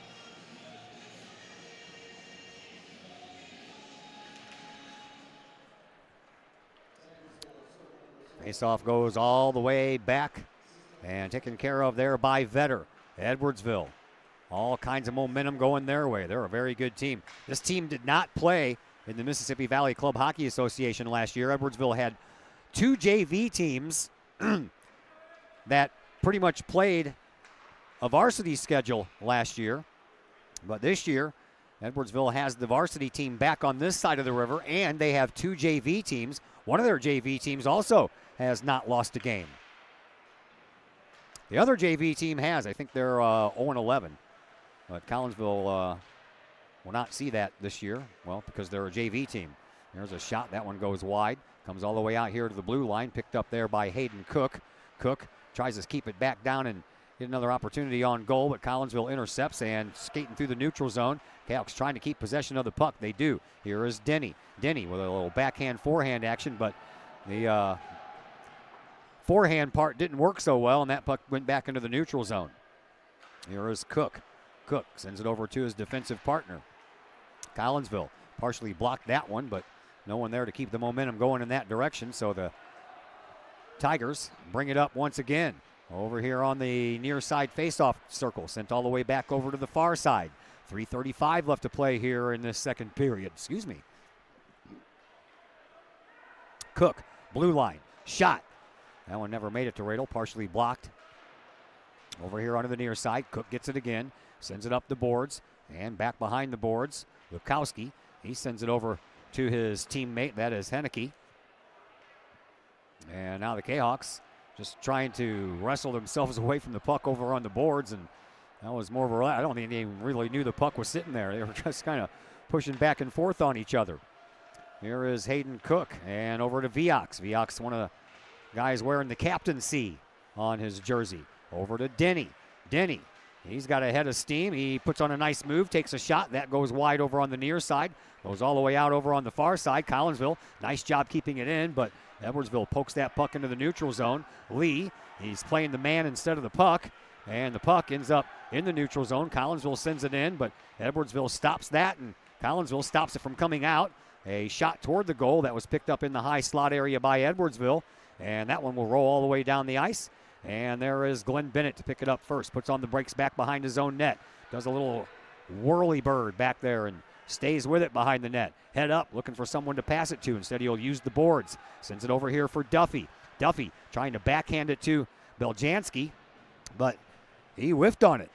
E: Faceoff goes all the way back and taken care of there by Vetter. Edwardsville, all kinds of momentum going their way. They're a very good team. This team did not play in the Mississippi Valley Club Hockey Association last year. Edwardsville had 2 JV teams that pretty much played a varsity schedule last year. But this year, Edwardsville has the varsity team back on this side of the river, and they have 2 JV teams. One of their JV teams also has not lost a game. The other JV team has. I think they're 0-11. But Collinsville will not see that this year, well, because they're a JV team. There's a shot. That one goes wide. Comes all the way out here to the blue line. Picked up there by Hayden Cook. Cook tries to keep it back down and get another opportunity on goal, but Collinsville intercepts and skating through the neutral zone. Cahock's trying to keep possession of the puck. They do. Here is Denny. Denny with a little backhand-forehand action, but the forehand part didn't work so well, and that puck went back into the neutral zone. Here is Cook. Cook sends it over to his defensive partner. Collinsville partially blocked that one, but no one there to keep the momentum going in that direction, so the Tigers bring it up once again. Over here on the near side faceoff circle, sent all the way back over to the far side. 3:35 left to play here in this second period. Excuse me. Cook, blue line, shot. That one never made it to Radel, partially blocked. Over here onto the near side, Cook gets it again, sends it up the boards, and back behind the boards. Lukowski, he sends it over to his teammate, that is Henneke. And now the Kahawks just trying to wrestle themselves away from the puck over on the boards, and that was more of a, I don't think they even really knew the puck was sitting there. They were just kind of pushing back and forth on each other. Here is Hayden Cook, and over to Viox. Viox, one of the guys wearing the captaincy on his jersey. Over to Denny. Denny, he's got a head of steam. He puts on a nice move, takes a shot. That goes wide over on the near side. Goes all the way out over on the far side. Collinsville, nice job keeping it in, but Edwardsville pokes that puck into the neutral zone. Lee, he's playing the man instead of the puck, and the puck ends up in the neutral zone. Collinsville sends it in, but Edwardsville stops that, and Collinsville stops it from coming out. A shot toward the goal that was picked up in the high slot area by Edwardsville, and that one will roll all the way down the ice. And there is Glenn Bennett to pick it up first. Puts on the brakes back behind his own net. Does a little whirly bird back there and stays with it behind the net. Head up, looking for someone to pass it to. Instead, he'll use the boards. Sends it over here for Duffy. Duffy trying to backhand it to Beljanski, but he whiffed on it.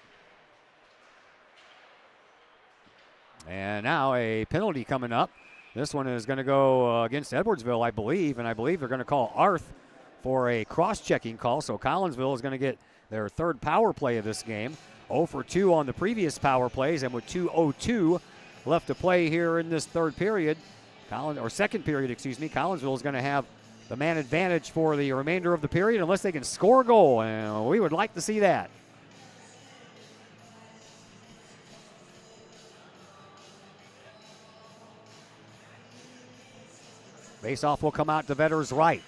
E: And now a penalty coming up. This one is going to go against Edwardsville, I believe, and I believe they're going to call Arth for a cross-checking call. So Collinsville is going to get their third power play of this game. 0 for 2 on the previous power plays, and with 2:02 left to play here in this third period, second period, Collinsville is going to have the man advantage for the remainder of the period unless they can score a goal, and we would like to see that. Faceoff will come out to Vetter's right.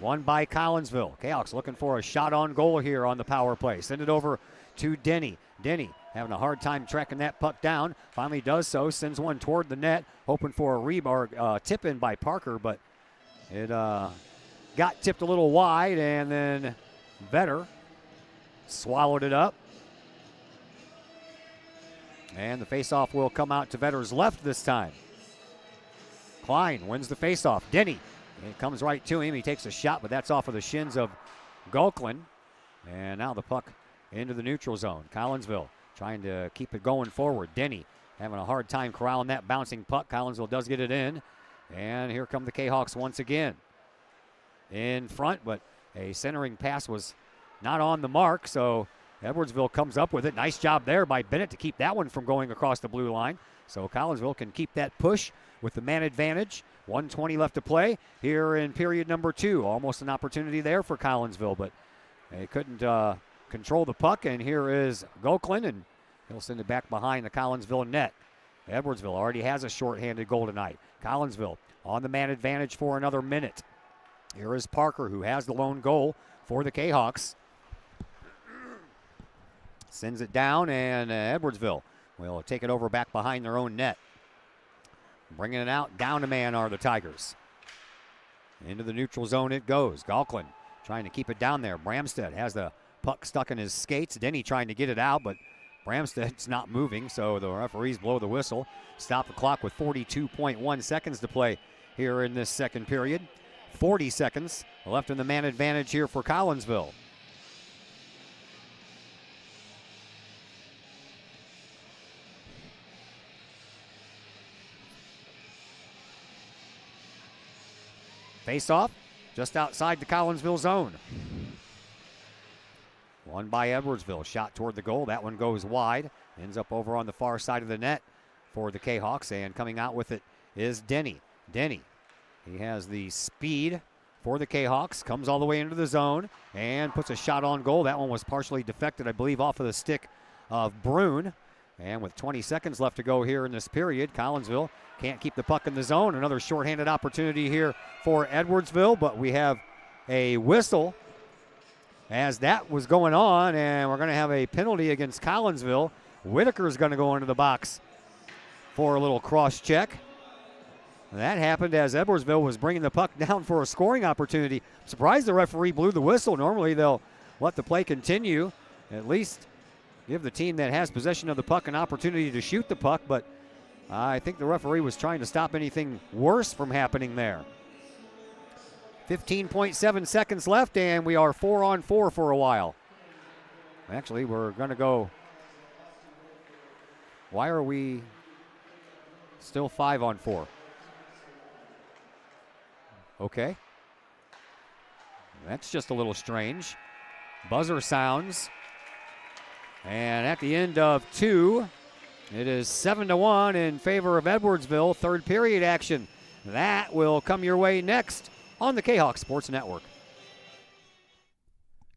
E: Won by Collinsville. Kahawks looking for a shot on goal here on the power play. Send it over to Denny. Denny having a hard time tracking that puck down. Finally does so. Sends one toward the net. Hoping for a rebar tip in by Parker, but it got tipped a little wide, and then Vetter swallowed it up. And the faceoff will come out to Vetter's left this time. Klein wins the faceoff. Denny, it comes right to him. He takes a shot, but that's off of the shins of Gulklin. And now the puck into the neutral zone. Collinsville trying to keep it going forward. Denny having a hard time corralling that bouncing puck. Collinsville does get it in. And here come the Kahawks once again. In front, but a centering pass was not on the mark, so Edwardsville comes up with it. Nice job there by Bennett to keep that one from going across the blue line. So Collinsville can keep that push with the man advantage. 1:20 left to play here in period number 2. Almost an opportunity there for Collinsville, but they couldn't control the puck. And here is Gulklin, and He'll send it back behind the Collinsville net. Edwardsville already has a shorthanded goal tonight. Collinsville on the man advantage for another minute. Here is Parker, who has the lone goal for the Kahawks. Sends it down, and Edwardsville will take it over back behind their own net. Bringing it out, down to man are the Tigers. Into the neutral zone it goes. Galklin trying to keep it down there. Bramstead has the puck stuck in his skates. Denny trying to get it out, but Bramstead's not moving, so the referees blow the whistle. Stop the clock with 42.1 seconds to play here in this second period. 40 seconds left in the man advantage here for Collinsville. Face off just outside the Collinsville zone. Won by Edwardsville. Shot toward the goal. That one goes wide. Ends up over on the far side of the net for the Kahawks. And coming out with it is Denny. Denny, he has the speed for the Kahawks. Comes all the way into the zone and puts a shot on goal. That one was partially deflected, I believe, off of the stick of Brune. And with 20 seconds left to go here in this period, Collinsville can't keep the puck in the zone. Another shorthanded opportunity here for Edwardsville, but we have a whistle as that was going on, and we're going to have a penalty against Collinsville. Whitaker's going to go into the box for a little cross check. That happened as Edwardsville was bringing the puck down for a scoring opportunity. I'm surprised the referee blew the whistle. Normally they'll let the play continue, at least give the team that has possession of the puck an opportunity to shoot the puck, but I think the referee was trying to stop anything worse from happening there. 15.7 seconds left, and we are 4-on-4 for a while. Actually, we're going to go. Why are we still 5-on-4? Okay. That's just a little strange. Buzzer sounds. And at the end of 2, it is 7-1 in favor of Edwardsville. Third period action. That will come your way next on the Kahok Sports Network.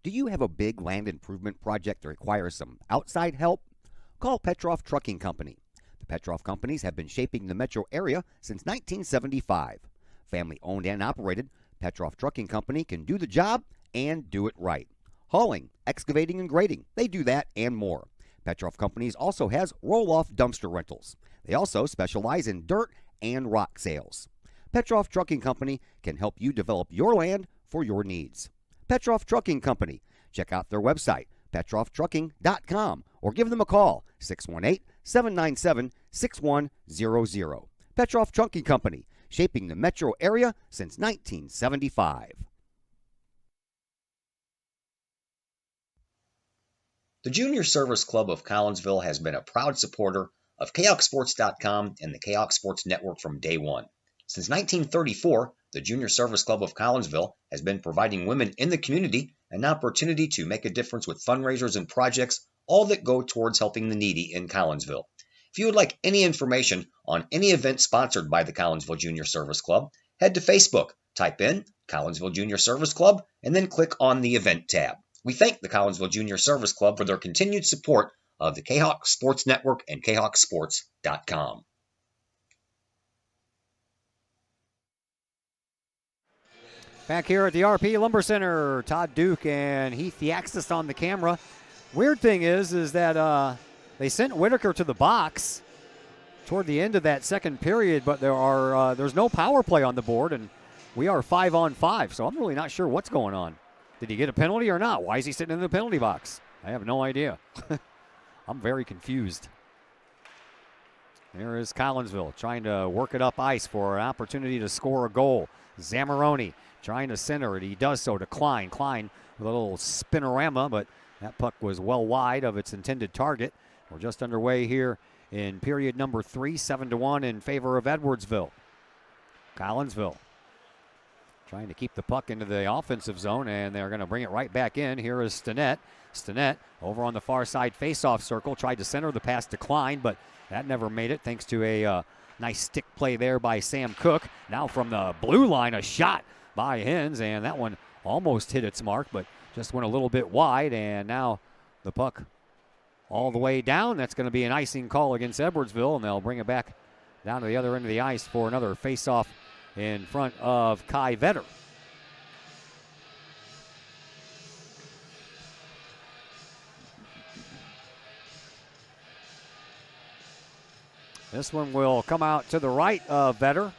L: Do you have a big land improvement project that requires some outside help? Call Petroff Trucking Company. The Petroff Companies have been shaping the metro area since 1975. Family owned and operated, Petroff Trucking Company can do the job and do it right. Hauling, excavating, and grading, they do that and more. Petroff Companies also has roll-off dumpster rentals. They also specialize in dirt and rock sales. Petroff Trucking Company can help you develop your land for your needs. Petroff Trucking Company. Check out their website, petrofftrucking.com, or give them a call, 618-797-6100. Petroff Trucking Company, shaping the metro area since 1975.
G: The Junior Service Club of Collinsville has been a proud supporter of KHOCSports.com and the KHOC Sports Network from day one. Since 1934, the Junior Service Club of Collinsville has been providing women in the community an opportunity to make a difference with fundraisers and projects, all that go towards helping the needy in Collinsville. If you would like any information on any event sponsored by the Collinsville Junior Service Club, head to Facebook, type in Collinsville Junior Service Club, and then click on the event tab. We thank the Collinsville Junior Service Club for their continued support of the KHOC Sports Network and KHOCSports.com.
E: Back here at the RP Lumber Center, Todd Duke and Heath Yaxis on the camera. Weird thing is that they sent Whitaker to the box toward the end of that second period, but there's no power play on the board, and we are 5-on-5, so I'm really not sure what's going on. Did he get a penalty or not? Why is he sitting in the penalty box? I have no idea. I'm very confused. There is Collinsville trying to work it up ice for an opportunity to score a goal. Zamoroni trying to center it. He does so to Klein. Klein with a little spinorama, but that puck was well wide of its intended target. We're just underway here in period number 3, 7-1 in favor of Edwardsville. Collinsville trying to keep the puck into the offensive zone, and they're going to bring it right back in. Here is Stinnett. Stinnett over on the far side face-off circle. Tried to center the pass to Klein, but that never made it thanks to a nice stick play there by Sam Cook. Now from the blue line, a shot by Hens, and that one almost hit its mark, but just went a little bit wide, and now the puck all the way down. That's going to be an icing call against Edwardsville, and they'll bring it back down to the other end of the ice for another face-off in front of Kai Vetter. This one will come out to the right of Vetter.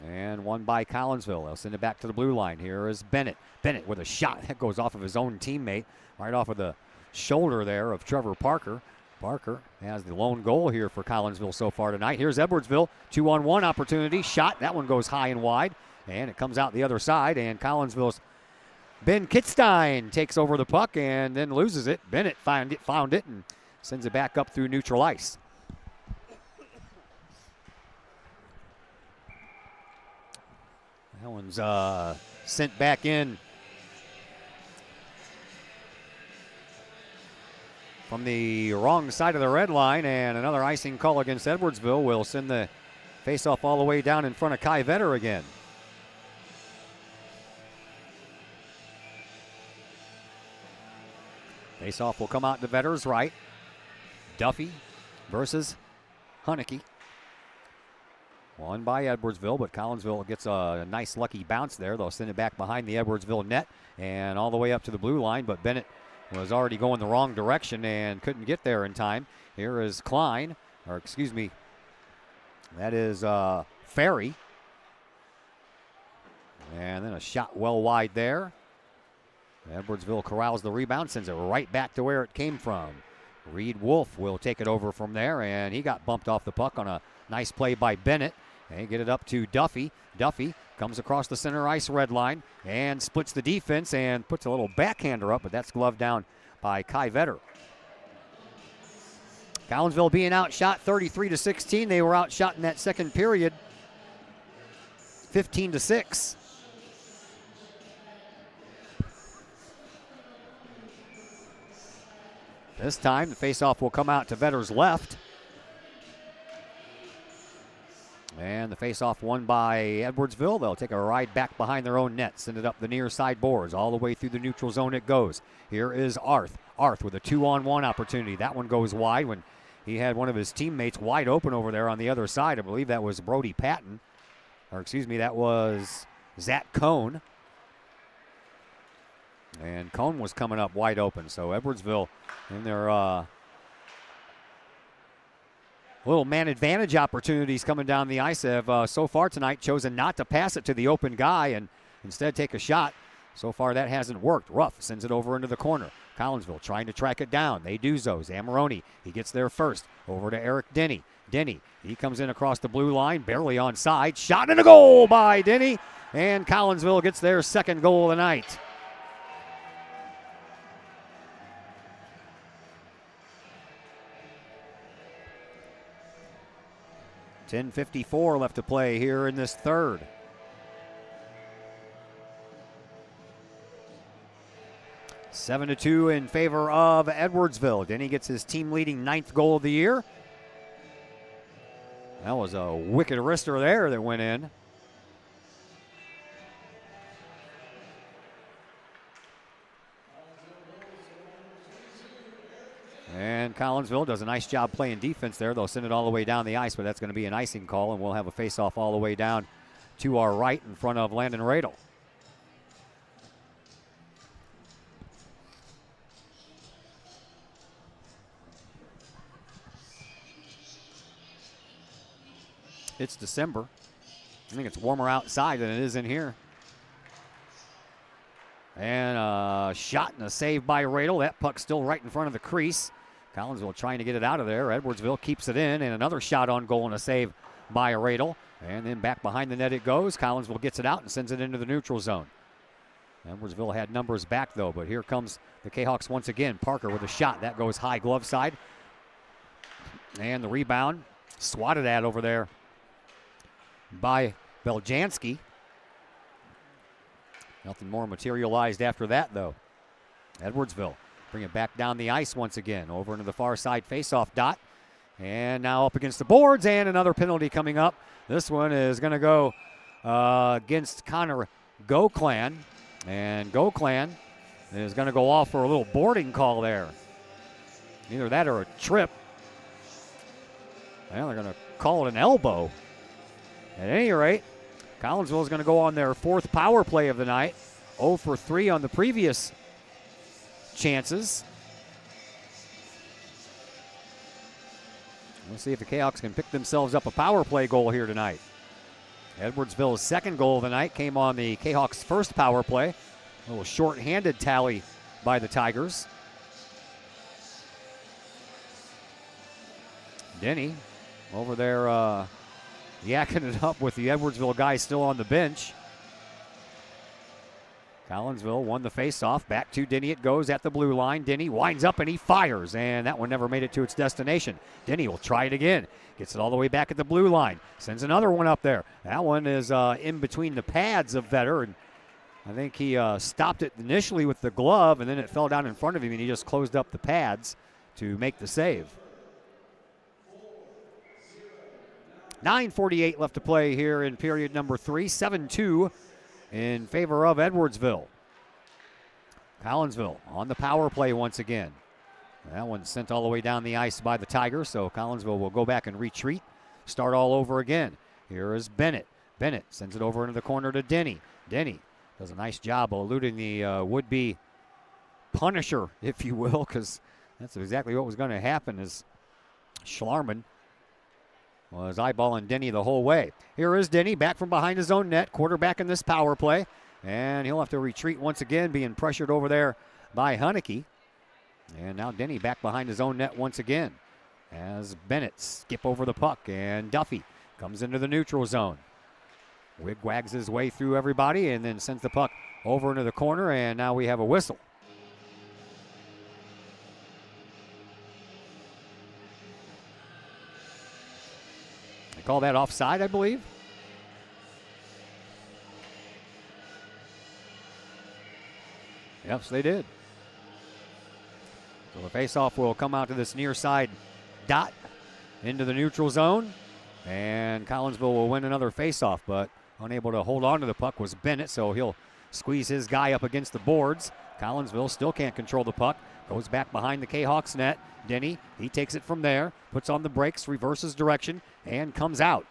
E: And one by Collinsville. They'll send it back to the blue line. Here is Bennett. Bennett with a shot that goes off of his own teammate, right off of the shoulder there of Trevor Parker. Parker has the lone goal here for Collinsville so far tonight. Here's Edwardsville, 2-on-1 opportunity. Shot, that one goes high and wide, and it comes out the other side, and Collinsville's Ben Kitstein takes over the puck and then loses it. Bennett found it, and sends it back up through neutral ice. That one's sent back in from the wrong side of the red line, and another icing call against Edwardsville will send the faceoff all the way down in front of Kai Vetter again. Faceoff will come out to Vetter's right. Duffy versus Hunnicky. Won by Edwardsville, but Collinsville gets a nice lucky bounce there. They'll send it back behind the Edwardsville net and all the way up to the blue line, but Bennett was already going the wrong direction and couldn't get there in time. Here is Klein, or excuse me, that is Ferry. And then a shot well wide there. Edwardsville corrals the rebound, sends it right back to where it came from. Reed Wolf will take it over from there, and he got bumped off the puck on a nice play by Bennett. And get it up to Duffy. Duffy comes across the center ice red line and splits the defense and puts a little backhander up, but that's gloved down by Kai Vetter. Collinsville being outshot 33-16. They were outshot in that second period 15-6. This time, the faceoff will come out to Vetter's left. And the faceoff won by Edwardsville. They'll take a ride back behind their own net, send it up the near side boards. All the way through the neutral zone it goes. Here is Arth. Arth with a 2-on-1 opportunity. That one goes wide when he had one of his teammates wide open over there on the other side. I believe that was Brody Patton. Or excuse me, that was Zach Cohn. And Cohn was coming up wide open. So Edwardsville in their little man advantage opportunities coming down the ice have so far tonight chosen not to pass it to the open guy and instead take a shot. So far that hasn't worked. Ruff sends it over into the corner. Collinsville trying to track it down. They do so. Zamoroni, he gets there first. Over to Eric Denny. Denny, he comes in across the blue line, barely onside. Shot and a goal by Denny. And Collinsville gets their second goal of the night. .54 left to play here in this third. Seven to 2 in favor of Edwardsville. Denny gets his team-leading 9th goal of the year. That was a wicked wrister there that went in. And Collinsville does a nice job playing defense there. They'll send it all the way down the ice, but that's going to be an icing call, and we'll have a face-off all the way down to our right in front of Landon Radel. It's December. I think it's warmer outside than it is in here. And a shot and a save by Radel. That puck's still right in front of the crease. Collinsville trying to get it out of there. Edwardsville keeps it in, and another shot on goal and a save by Radel. And then back behind the net it goes. Collinsville gets it out and sends it into the neutral zone. Edwardsville had numbers back, though, but here comes the Kahawks once again. Parker with a shot. That goes high glove side. And the rebound swatted at over there by Beljanski. Nothing more materialized after that, though. Edwardsville bring it back down the ice once again, over into the far side faceoff dot. And now up against the boards, and another penalty coming up. This one is going to go against Connor Goclan. And Go Clan is going to go off for a little boarding call there. Either that or a trip. Well, they're going to call it an elbow. At any rate, Collinsville is going to go on their 4th power play of the night. 0 for 3 on the previous chances. We'll see if the Kahawks can pick themselves up a power play goal here tonight. Edwardsville's 2nd goal of the night came on the Kahawks' 1st power play. A little short-handed tally by the Tigers. Denny over there yakking it up with the Edwardsville guy still on the bench. Collinsville won the faceoff. Back to Denny it goes at the blue line. Denny winds up and he fires, and that one never made it to its destination. Denny will try it again. Gets it all the way back at the blue line. Sends another one up there. That one is in between the pads of Vetter, and I think he stopped it initially with the glove, and then it fell down in front of him, and he just closed up the pads to make the save. 9:48 left to play here in period number 3. 7-2 in favor of Edwardsville. Collinsville on the power play once again. That one's sent all the way down the ice by the Tigers, so Collinsville will go back and retreat, start all over again. Here is Bennett. Bennett sends it over into the corner to Denny. Denny does a nice job of eluding the would-be punisher, if you will, because that's exactly what was going to happen as Schlarman was eyeballing Denny the whole way. Here is Denny back from behind his own net, quarterback in this power play, and he'll have to retreat once again, being pressured over there by Hunnicky. And now Denny back behind his own net once again as Bennett skip over the puck, and Duffy comes into the neutral zone. Wigwags his way through everybody and then sends the puck over into the corner, and now we have a whistle. They call that offside, I believe. Yes, they did. So the faceoff will come out to this near side dot into the neutral zone, and Collinsville will win another faceoff, but unable to hold on to the puck was Bennett, so he'll squeeze his guy up against the boards. Collinsville still can't control the puck. Goes back behind the Kahawks net. Denny, he takes it from there, puts on the brakes, reverses direction, and comes out.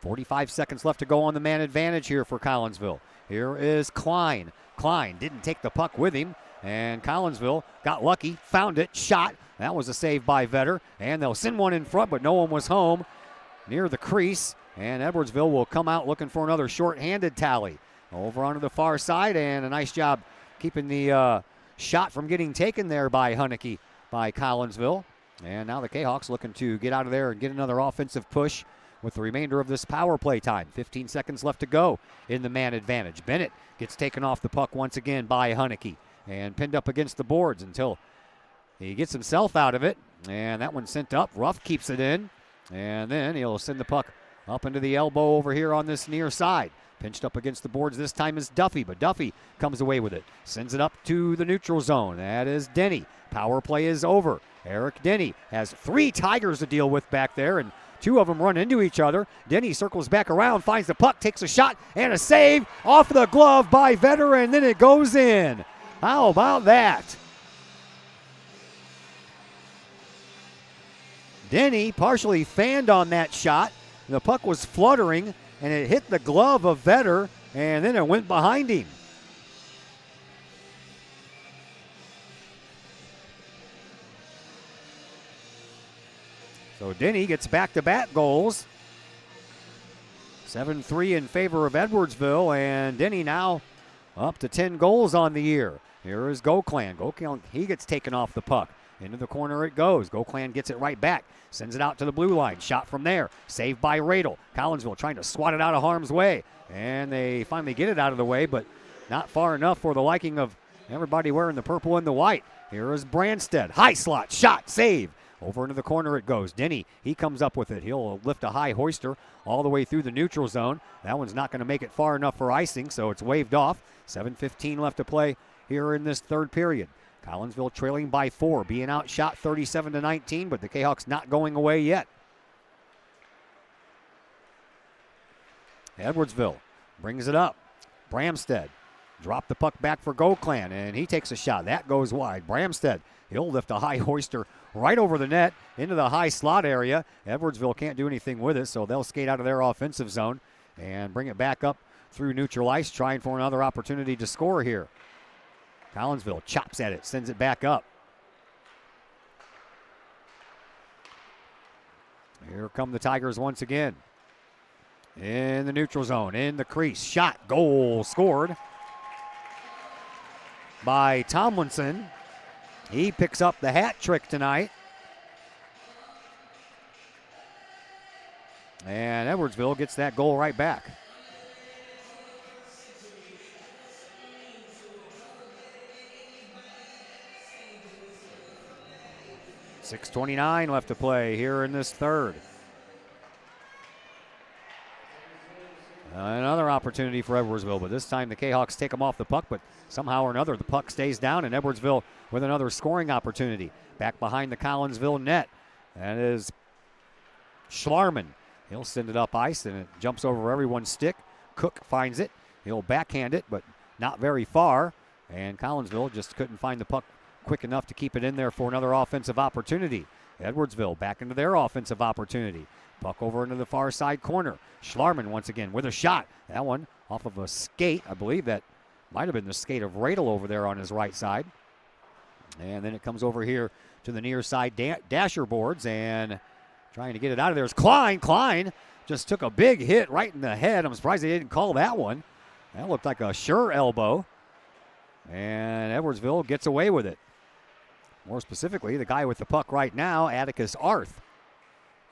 E: 45 seconds left to go on the man advantage here for Collinsville. Here is Klein. Klein didn't take the puck with him, and Collinsville got lucky, found it, shot. That was a save by Vetter, and they'll send one in front, but no one was home near the crease, and Edwardsville will come out looking for another short-handed tally. Over onto the far side, and a nice job keeping the shot from getting taken there by Hunnicky by Collinsville. And now the Kahawks looking to get out of there and get another offensive push with the remainder of this power play time. 15 seconds left to go in the man advantage. Bennett gets taken off the puck once again by Hunnicky and pinned up against the boards until he gets himself out of it. And that one's sent up. Ruff keeps it in. And then he'll send the puck up into the elbow over here on this near side. Pinched up against the boards this time is Duffy, but Duffy comes away with it. Sends it up to the neutral zone. That is Denny. Power play is over. Eric Denny has 3 Tigers to deal with back there, and 2 of them run into each other. Denny circles back around, finds the puck, takes a shot, and a save off the glove by Vetter, and then it goes in. How about that? Denny partially fanned on that shot. The puck was fluttering, and it hit the glove of Vetter, and then it went behind him. So Denny gets back-to-back goals. 7-3 in favor of Edwardsville, and Denny now up to 10 goals on the year. Here is Goclan. Goclan, he gets taken off the puck. Into the corner it goes. Goclan gets it right back. Sends it out to the blue line. Shot from there. Saved by Radel. Collinsville trying to swat it out of harm's way. And they finally get it out of the way, but not far enough for the liking of everybody wearing the purple and the white. Here is Branstead. High slot. Shot. Save. Over into the corner it goes. Denny, he comes up with it. He'll lift a high hoister all the way through the neutral zone. That one's not going to make it far enough for icing, so it's waved off. 7:15 left to play here in this third period. Collinsville trailing by 4, being outshot 37-19, but the Kahawks not going away yet. Edwardsville brings it up. Bramstead drop the puck back for Goklan, and he takes a shot. That goes wide. Bramstead, he'll lift a high hoister right over the net into the high slot area. Edwardsville can't do anything with it, so they'll skate out of their offensive zone and bring it back up through neutral ice, trying for another opportunity to score here. Collinsville chops at it, sends it back up. Here come the Tigers once again. In the neutral zone, in the crease, shot, goal, scored by Tomlinson. He picks up the hat trick tonight. And Edwardsville gets that goal right back. .6:29 left to play here in this third. Another opportunity for Edwardsville, but this time the Kahawks take them off the puck, but somehow or another the puck stays down, and Edwardsville with another scoring opportunity. Back behind the Collinsville net. That is Schlarman. He'll send it up ice, and it jumps over everyone's stick. Cook finds it. He'll backhand it, but not very far, and Collinsville just couldn't find the puck quick enough to keep it in there for another offensive opportunity. Edwardsville back into their offensive opportunity. Puck over into the far side corner. Schlarman once again with a shot. That one off of a skate. I believe that might have been the skate of Radel over there on his right side. And then it comes over here to the near side dasher boards, and trying to get it out of there is Klein. Klein just took a big hit right in the head. I'm surprised they didn't call that one. That looked like a sure elbow. And Edwardsville gets away with it. More specifically, the guy with the puck right now, Atticus Arth.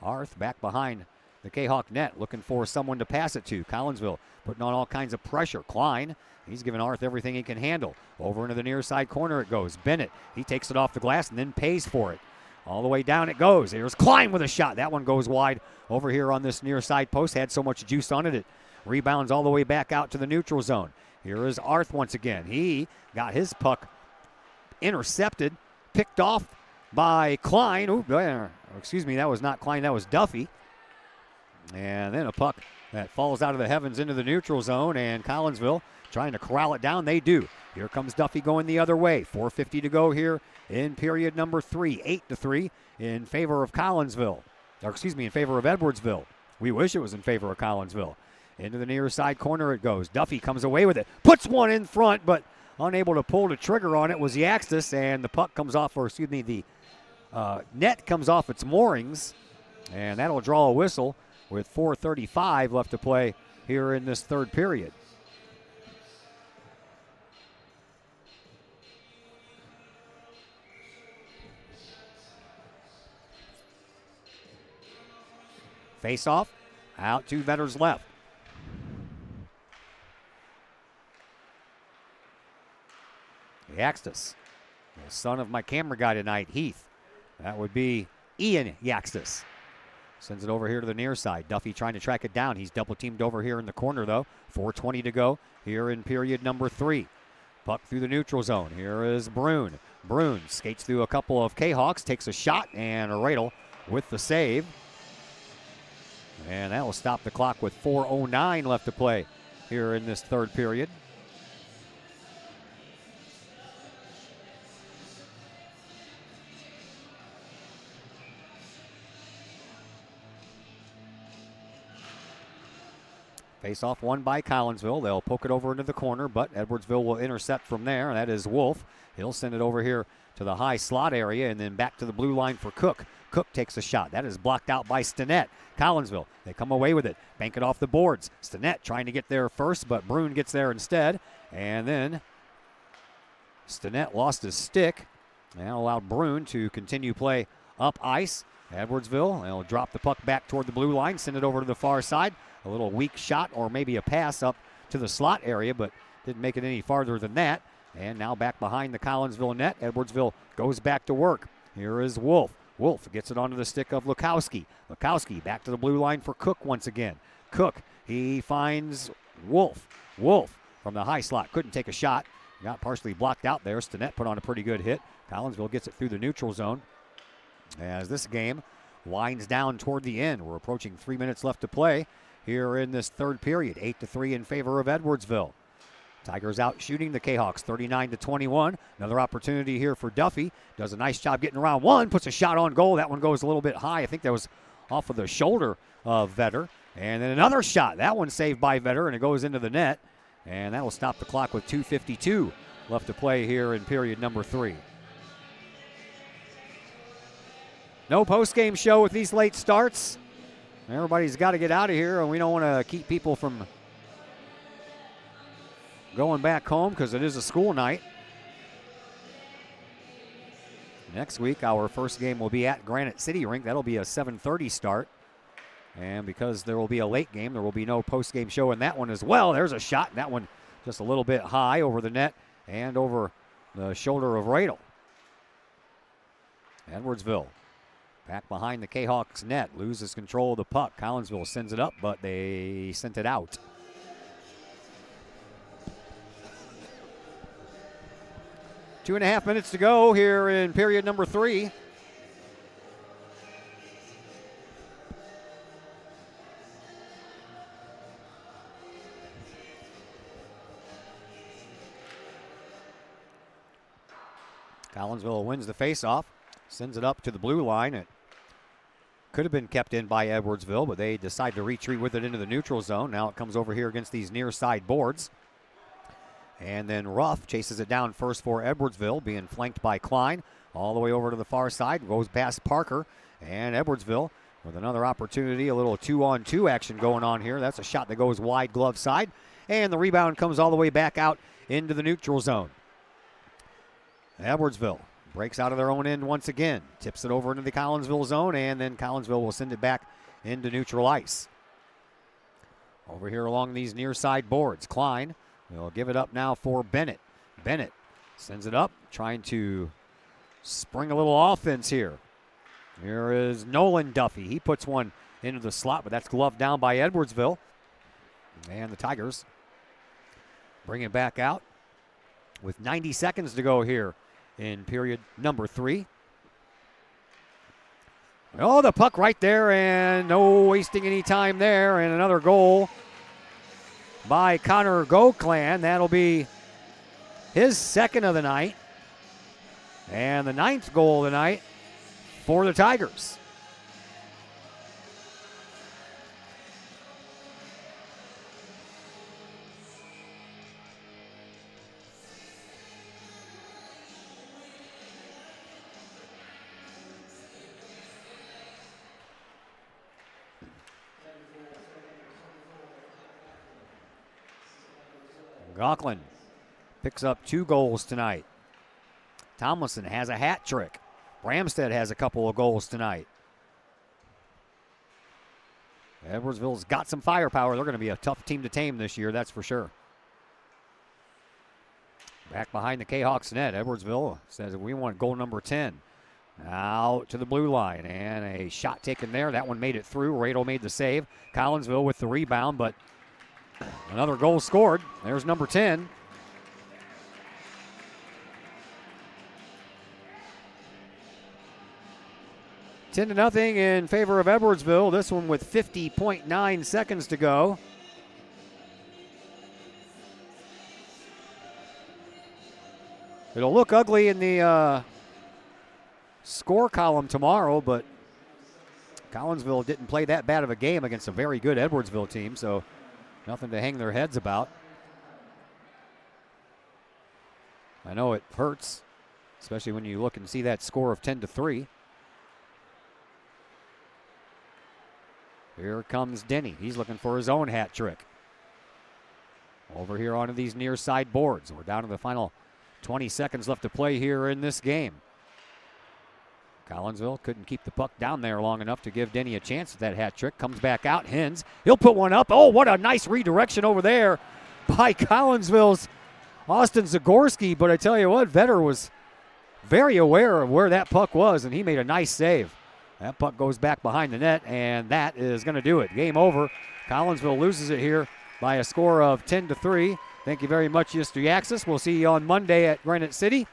E: Arth back behind the Kahawk net, looking for someone to pass it to. Collinsville putting on all kinds of pressure. Klein, he's giving Arth everything he can handle. Over into the near side corner it goes. Bennett, he takes it off the glass and then pays for it. All the way down it goes. Here's Klein with a shot. That one goes wide over here on this near side post. Had so much juice on it, it rebounds all the way back out to the neutral zone. Here is Arth once again. He got his puck intercepted, picked off by Klein. Excuse me, that was not Klein, that was Duffy. And then a puck that falls out of the heavens into the neutral zone, and Collinsville trying to corral it down. They do. Here comes Duffy going the other way. 4:50 to go here in period number 3. 8-3 in favor of Collinsville. Or excuse me, in favor of Edwardsville. We wish it was in favor of Collinsville. Into the near side corner it goes. Duffy comes away with it. Puts one in front, but unable to pull the trigger on it was Yaxtis, and the puck comes off, or excuse me, the net comes off its moorings, and that'll draw a whistle with 4:35 left to play here in this third period. Face off, out to Vetter's left. Yaxtis, the son of my camera guy tonight, Heath. That would be Ian Yaxtis. Sends it over here to the near side. Duffy trying to track it down. He's double teamed over here in the corner though. 4:20 to go here in period number 3. Puck through the neutral zone. Here is Brune. Brune skates through a couple of Kahawks, takes a shot, and Radel with the save. And that will stop the clock with 4:09 left to play here in this third period. Face-off won by Collinsville. They'll poke it over into the corner, but Edwardsville will intercept from there, and that is Wolf. He'll send it over here to the high slot area and then back to the blue line for Cook. Cook takes a shot. That is blocked out by Stinnett. Collinsville, they come away with it. Bank it off the boards. Stinnett trying to get there first, but Brune gets there instead. And then Stinnett lost his stick and allowed Brune to continue play up ice. Edwardsville, they'll drop the puck back toward the blue line, send it over to the far side. A little weak shot or maybe a pass up to the slot area, but didn't make it any farther than that. And now back behind the Collinsville net. Edwardsville goes back to work. Here is Wolf. Wolf gets it onto the stick of Lukowski. Lukowski back to the blue line for Cook once again. Cook, he finds Wolf. Wolf from the high slot. Couldn't take a shot. Got partially blocked out there. Stinnett put on a pretty good hit. Collinsville gets it through the neutral zone. As this game winds down toward the end. We're approaching 3 minutes left to play here in this third period. 8-3 in favor of Edwardsville. Tigers out shooting the Kahawks 39-21. Another opportunity here for Duffy. Does a nice job getting around one, puts a shot on goal. That one goes a little bit high. I think that was off of the shoulder of Vetter. And then another shot. That one saved by Vetter, and it goes into the net. And that will stop the clock with 2:52 left to play here in period number 3. No post-game show with these late starts. Everybody's got to get out of here, and we don't want to keep people from going back home because it is a school night. Next week, our first game will be at Granite City Rink. That'll be a 7:30 start. And because there will be a late game, there will be no post-game show in that one as well. There's a shot, and that one just a little bit high over the net and over the shoulder of Radel. Edwardsville back behind the Kahawks net, loses control of the puck. Collinsville sends it up, but they sent it out. 2.5 minutes to go here in period number 3. Collinsville wins the faceoff, sends it up to the blue line. It could have been kept in by Edwardsville, but they decide to retreat with it into the neutral zone. Now it comes over here against these near side boards. And then Ruff chases it down first for Edwardsville, being flanked by Klein. All the way over to the far side, goes past Parker. And Edwardsville with another opportunity, a little 2-on-2 action going on here. That's a shot that goes wide glove side. And the rebound comes all the way back out into the neutral zone. Edwardsville breaks out of their own end once again. Tips it over into the Collinsville zone, and then Collinsville will send it back into neutral ice. Over here along these near side boards, Klein will give it up now for Bennett. Bennett sends it up, trying to spring a little offense here. Here is Nolan Duffy. He puts one into the slot, but that's gloved down by Edwardsville. And the Tigers bring it back out with 90 seconds to go here in period number 3. Oh, the puck right there, and no wasting any time there. And another goal by Connor Goklan. That'll be his second of the night. And the 9th goal of the night for the Tigers. Goklan picks up 2 goals tonight. Tomlinson has a hat trick. Bramstead has a couple of goals tonight. Edwardsville's got some firepower. They're going to be a tough team to tame this year, that's for sure. Back behind the Kahawks net, Edwardsville says we want goal number 10. Out to the blue line, and a shot taken there. That one made it through. Radel made the save. Collinsville with the rebound, but another goal scored. There's number 10. Ten to nothing in favor of Edwardsville. This one with 50.9 seconds to go. It'll look ugly in the score column tomorrow, but Collinsville didn't play that bad of a game against a very good Edwardsville team, so nothing to hang their heads about. I know it hurts, especially when you look and see that score of 10-3. Here comes Denny. He's looking for his own hat trick. Over here onto these near side boards. We're down to the final 20 seconds left to play here in this game. Collinsville couldn't keep the puck down there long enough to give Denny a chance at that hat trick. Comes back out. Hens. He'll put one up. Oh, what a nice redirection over there by Collinsville's Austin Zagorski. But I tell you what, Vetter was very aware of where that puck was, and he made a nice save. That puck goes back behind the net, and that is going to do it. Game over. Collinsville loses it here by a score of 10-3. Thank you very much, Mr. Yaxis. We'll see you on Monday at Granite City.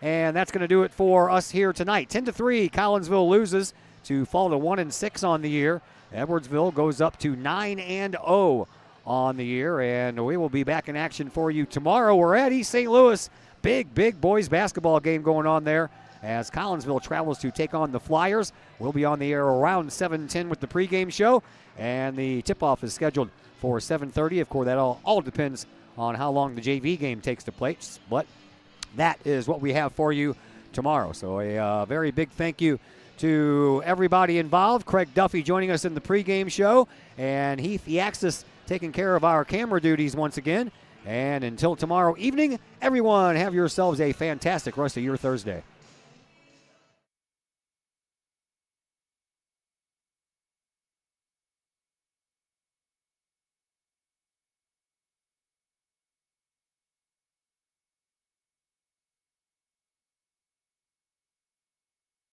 E: And that's going to do it for us here tonight. 10-3, Collinsville loses to fall to 1-6 on the year. Edwardsville goes up to 9-0 on the year, and we will be back in action for you tomorrow. We're at East St. Louis. Big boys basketball game going on there as Collinsville travels to take on the Flyers. We'll be on the air around 7:10 with the pregame show, and the tip-off is scheduled for 7:30. Of course, that all depends on how long the JV game takes to play, but that is what we have for you tomorrow. So a very big thank you to everybody involved. Craig Duffy joining us in the pregame show, and Heath Yaxis taking care of our camera duties once again. And until tomorrow evening, everyone have yourselves a fantastic rest of your Thursday.